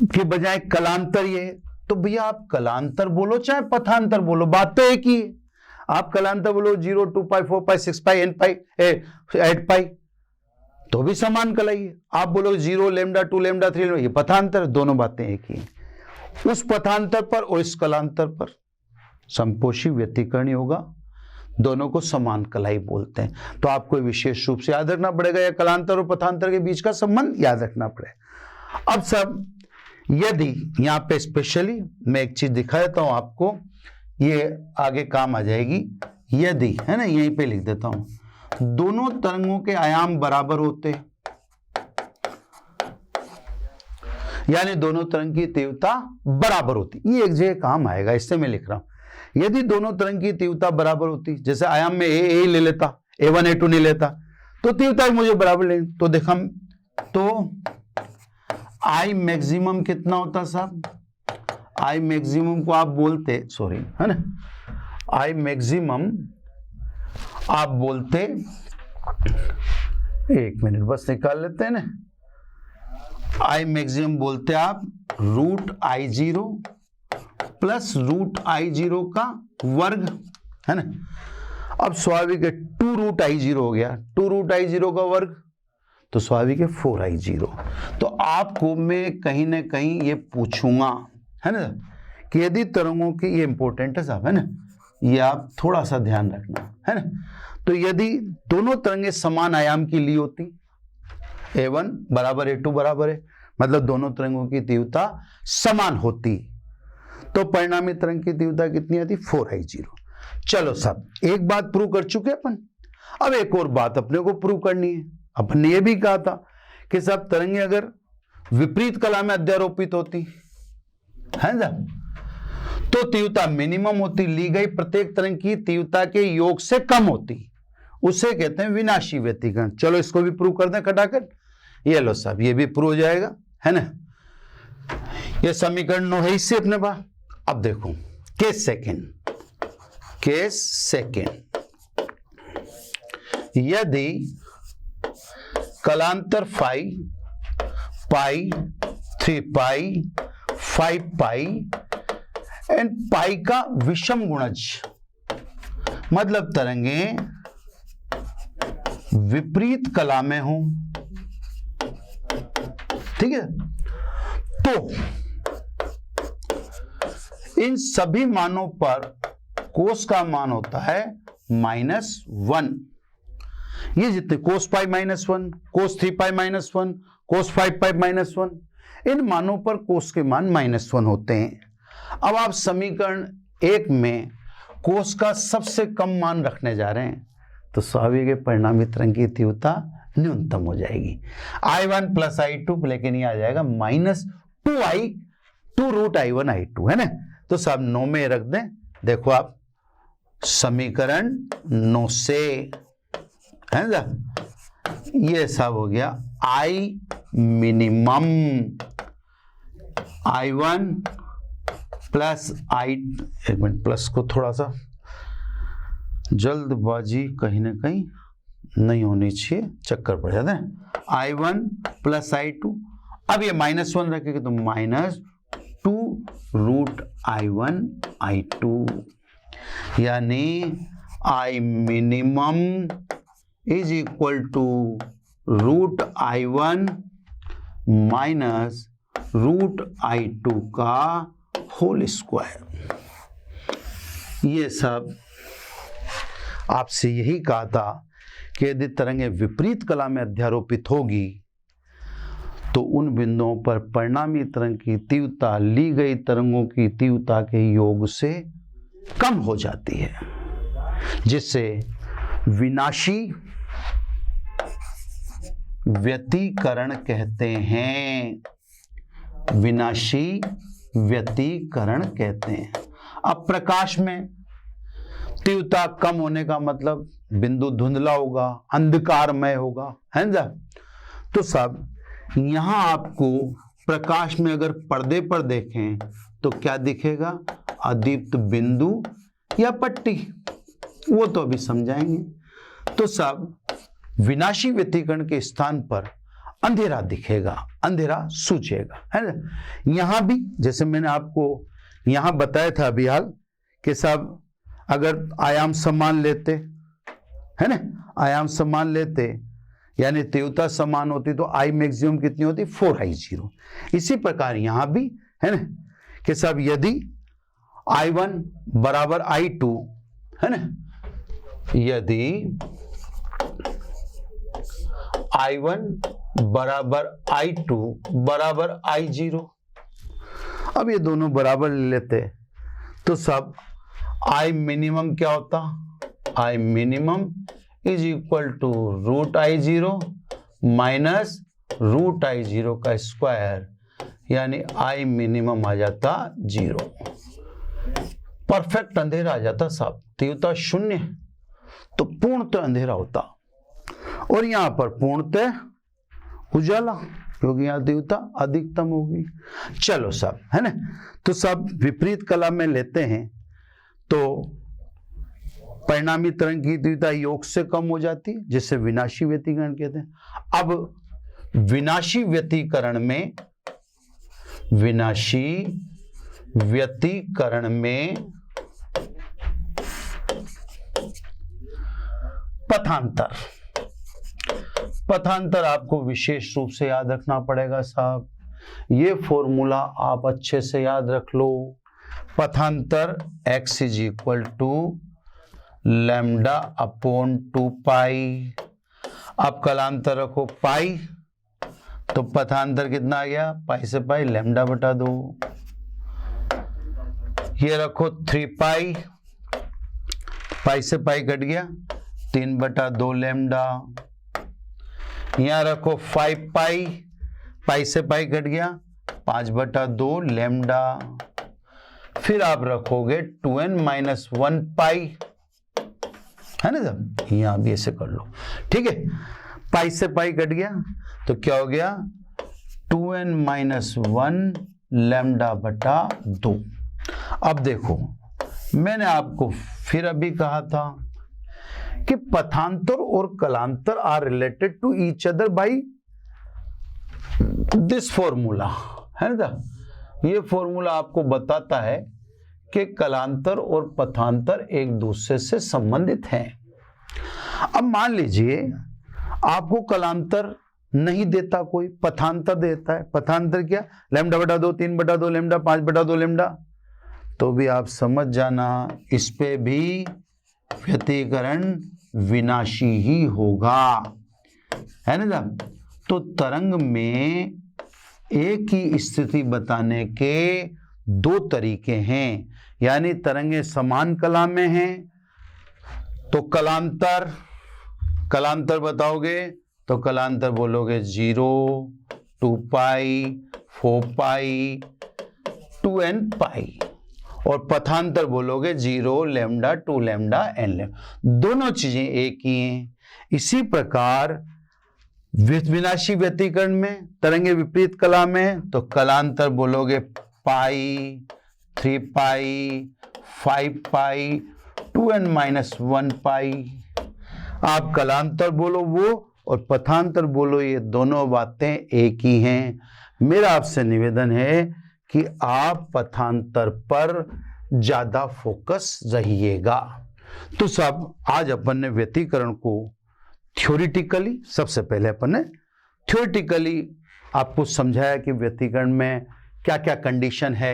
के बजाय कलांतर ये, तो भैया आप कलांतर बोलो चाहे पथांतर बोलो, बात तो एक ही है। आप कलांतर बोलो 0, 2π, 4π, 6π, nπ, 8π, तो भी समान कला ही है। आप बोलो 0, λ, 2λ, 3λ, ये पथांतर, दोनों बातें एक ही। उस पथांतर पर और इस कलांतर पर संपोषी व्यतिकरण ही होगा, दोनों को समान कलाई बोलते हैं। तो आपको विशेष रूप से याद रखना पड़ेगा, या कलांतर और पथांतर के बीच का संबंध याद रखना पड़ेगा। अब सब यदि यहाँ पे स्पेशली मैं एक चीज दिखा देता हूं आपको, ये आगे काम आ जाएगी। यदि, है ना, यहीं पे लिख देता हूं, दोनों तरंगों के आयाम बराबर होते हैं, यानी दोनों तरंग की तीव्रता बराबर होती, ये एक जगह काम आएगा, इससे मैं लिख रहा हूं। यदि दोनों तरंग की तीव्रता बराबर होती, जैसे आयाम में ए ले लेता, A1 A2 नहीं लेता, तो तीव्रता मुझे बराबर लेनी। तो देखा, तो आई मैक्सिमम कितना होता साहब? आई मैक्सिमम को आप बोलते, सॉरी, है ना, आई मैक्सिमम आप बोलते, एक मिनट बस निकाल लेते हैं ना, आई मैक्सिमम बोलते हैं आप root I zero plus root I zero का वर्ग, है ना। अब स्वाभाविक है 2 रूट आई जीरो हो गया, 2 रूट आई जीरो का वर्ग तो स्वाभाविक है 4 आई जीरो। तो आपको मैं कहीं ना कहीं ये पूछूंगा, है ना, कि यदि तरंगों की, ये इंपॉर्टेंट है साहब, है ना, ये आप थोड़ा सा ध्यान रखना, है ना। तो यदि दोनों तरंगें समान आयाम की ली होती, A1 बराबर A2 बराबर है, मतलब दोनों तरंगों की तीव्रता समान होती, तो परिणामी तरंग की तीव्रता कितनी आती? 4 आई जीरो। चलो साहब, एक बात प्रूव कर चुके अपन, अब एक और बात अपने को प्रूव करनी है। अपन ने यह भी कहा था कि साहब तरंगें अगर विपरीत कला में अध्यारोपित होती है ना, तो तीव्रता मिनिमम होती, ली गई प्रत्येक तरंग की तीव्रता के योग से कम होती, उसे कहते हैं विनाशी व्यतिकरण। चलो इसको भी प्रूव कर दें खटाखट। ये लो साहब, ये भी प्रूव हो जाएगा, है ना। ये समीकरण 9 है इससे अपने पास। अब देखो केस सेकेंड, यदि कलांतर phi, pi, 3 pi, 5 pi and pi का विषम गुणज, मतलब तरंगें विपरीत कला में हो, ठीक है, तो इन सभी मानों पर कोस का मान होता है -1। ये जितने कोस पाई -1, कोस 3 पाई -1, कोस 5 पाई -1, इन मानों पर कोस के मान -1 होते हैं। अब आप समीकरण 1 में कोस का सबसे कम मान रखने जा रहे हैं, तो स्वाभाविक परिणामी तरंग की तीव्रता न्यूनतम हो जाएगी I1 प्लस I2, लेकिन ये आ जाएगा -2I, 2 रूट I1 I2, है ना। तो सब 9 में रख दें। देखो आप समीकरण 9 से, है ना, ये सब हो गया I minimum I1 plus I, एक मिनट, प्लस को थोड़ा सा जल्दबाजी कहीं ना कहीं नहीं होनी चाहिए, चक्कर पड़ जाते हैं। I1 प्लस I2, अब ये -1 रखेंगे तो -2 रूट I1 I2, यानी I minimum is equal to root I1 minus root I2 का होल स्क्वायर। ये सब आपसे यही कहा था कि यदि तरंगें विपरीत कला में अध्यारोपित होगी तो उन बिंदुओं पर परिणामी तरंग की तीव्रता ली गई तरंगों की तीव्रता के योग से कम हो जाती है, जिससे विनाशी व्यतिकरण कहते हैं। विनाशी व्यतिकरण कहते हैं। अब प्रकाश में तीव्रता कम होने का मतलब बिंदु धुंधला होगा, अंधकारमय होगा, है ना। तो सब यहां आपको प्रकाश में अगर पर्दे पर देखें तो क्या दिखेगा? अदीप्त बिंदु या पट्टी, वो तो अभी समझाएंगे। तो सब विनाशी व्यतिकरण के स्थान पर अंधेरा दिखेगा, अंधेरा सूझेगा, है ना। यहां भी जैसे मैंने आपको यहां बताया था अभी हाल कि सब अगर आयाम समान लेते, है ना, आयाम समान लेते यानी तीव्रता समान होती तो I मैक्सिमम कितनी होती? 4I0। इसी प्रकार यहां भी, है ना, कि सब यदि I1 बराबर I2, है ना, यदि I1 बराबर I2 बराबर I0, अब ये दोनों बराबर ले लेते तो सब I मिनिमम क्या होता? I minimum is equal to root I0 minus root I0 का स्क्वायर, यानी I मिनिमम आ जाता 0। परफेक्ट अंधेरा आ जाता साहब। तीव्रता 0 तो पूर्णतः अंधेरा होता, और यहां पर पूर्णतः उजाला, क्योंकि यहां तीव्रता अधिकतम होगी। चलो साहब, है ना। तो सब विपरीत कला में लेते हैं तो परिणामी तरंग की तीव्रता योग से कम हो जाती है, जिससे विनाशी व्यतिकरण कहते हैं। अब विनाशी व्यतिकरण में पथांतर आपको विशेष रूप से याद रखना पड़ेगा साहब। ये फॉर्मूला आप अच्छे से याद रख लो। पथांतर x is equal to lambda upon 2 अब कलांतर रखो पाई, तो पथांतर कितना आ गया, पाई से पाई लैम्डा बटा 2। ये रखो 3 पाई से पाई कट गया 3 बटा 2 लैम्डा। यहां रखो 5 पाई से पाई कट गया 5 बटा 2 लैम्डा। फिर आप रखोगे 2n-1 पाई, है ना साहब, यहां भी ऐसे कर लो, ठीक है। पाई से पाई कट गया तो क्या हो गया 2n-1 लैम्डा बटा 2। अब देखो मैंने आपको फिर अभी कहा था कि पथांतर और कलांतर are related to each other by this formula, है ना। ये फॉर्मूला आपको बताता है कि कलांतर और पथांतर एक दूसरे से संबंधित हैं। अब मान लीजिए आपको कलांतर नहीं देता कोई, पथांतर देता है। पथांतर क्या, लैम्डा बटा 2, 3 बटा 2 लैम्डा, 5 बटा 2 लैम्डा, तो भी आप समझ जाना इस पे भी व्यतिकरण विनाशी ही होगा, है ना साहब। तो तरंग में एक ही स्थिति बताने के 2 तरीके हैं, यानी तरंगें समान कला में हैं तो कलांतर बताओगे तो कलांतर बोलोगे 0, 2 पाई, 4 पाई, 2n पाई, और पथांतर बोलोगे 0 लैम्डा, 2 लैम्डा, n लैम्डा। दोनों चीजें एक ही हैं। इसी प्रकार विनाशी व्यतिकरण में तरंगे विपरीत कला में तो कलांतर बोलोगे पाई, 3 पाई, 5 पाई, 2n-1 पाई। आप कलांतर बोलो वो और पथांतर बोलो, ये दोनों बातें एक ही हैं। मेरा आपसे निवेदन है कि आप पथांतर पर ज्यादा फोकस रहिएगा। तो सब आज अपन ने व्यतिकरण को थ्योरेटिकली, सबसे पहले अपन ने थ्योरेटिकली आपको समझाया कि व्यतिकरण में क्या क्या कंडीशन है।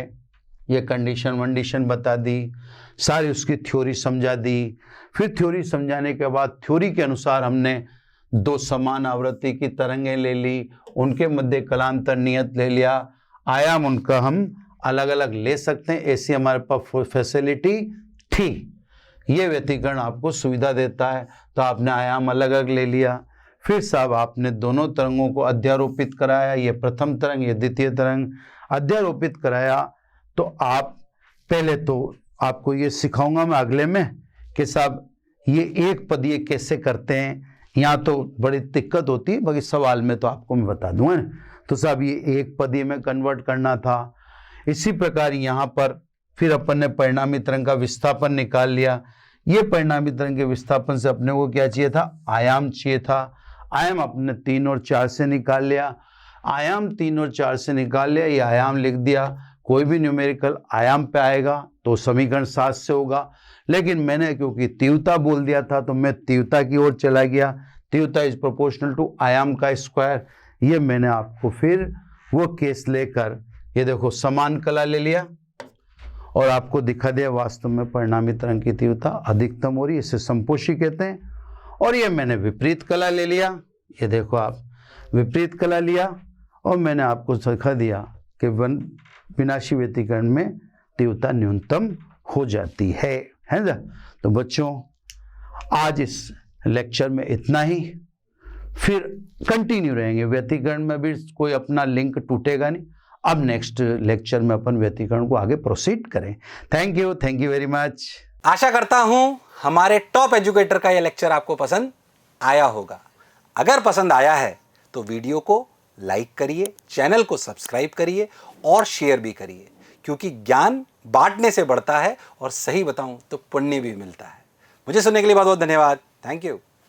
ये कंडीशन वंडीशन बता दी, सारी उसकी थ्योरी समझा दी। फिर थ्योरी समझाने के बाद थ्योरी के अनुसार हमने 2 समान आवृत्ति की तरंगें ले ली, उनके मध्य कलांतर नियत ले लिया, आयाम उनका हम अलग अलग ले सकते हैं, ऐसी हमारे पास फैसिलिटी थी। ये व्यतिकरण आपको सुविधा देता है, तो आपने आयाम अलग अलग ले लिया। फिर साहब आपने दोनों तरंगों को अध्यारोपित कराया, ये प्रथम तरंग, ये द्वितीय तरंग, अध्यारोपित कराया। तो आप पहले तो आपको ये सिखाऊंगा मैं अगले में कि साहब ये एक पदीय कैसे करते हैं। यहाँ तो बड़ी दिक्कत होती है, बाकी सवाल में तो आपको मैं बता दूंगा। तो साहब ये एक पदीय में कन्वर्ट करना था। इसी प्रकार यहाँ पर फिर अपन ने परिणामी तरंग का विस्थापन निकाल लिया। ये परिणामी तरंग के विस्थापन से अपने को क्या चाहिए था, आयाम चाहिए था। आयाम अपने 3 और 4 से निकाल लिया। आयाम 3 और 4 से निकाल लिया, ये आयाम लिख दिया। कोई भी न्यूमेरिकल आयाम पे आएगा तो समीकरण 7 से होगा, लेकिन मैंने क्योंकि तीव्रता बोल दिया था तो मैं तीव्रता की ओर चला गया। तीव्रता इज प्रोपोर्शनल टू आयाम का स्क्वायर। ये मैंने आपको फिर वो केस लेकर, ये देखो समान कला ले लिया और आपको दिखा दिया वास्तव में परिणामी तरंग की तीव्रता अधिकतम हो रही है, इसे संपोषी कहते हैं। और ये मैंने विपरीत कला ले लिया, ये देखो आप विपरीत कला लिया, और मैंने आपको दिखा दिया कि विनाशी व्यतिकरण में तीव्रता न्यूनतम हो जाती है ना। तो बच्चों आज इस लेक्चर में इतना ही, फिर कंटिन्यू रहेंगे। व्यतिकरण में भी कोई अपना लिंक टूटेगा नहीं। अब नेक्स्ट लेक्चर में अपन व्यतिकरण को आगे प्रोसीड करें। Thank you very much. आशा करता हूं हमारे टॉप एजुकेटर का यह लेक्चर आपको पसंद आया होगा। अगर पसंद आया है तो वीडियो को लाइक करिए, चैनल को सब्सक्राइब करिए और शेयर भी करिए, क्योंकि ज्ञान बांटने से बढ़ता है और सही बताऊं तो पुण्य भी मिलता है। मुझे सुनने के लिए बहुत बहुत धन्यवाद। Thank you.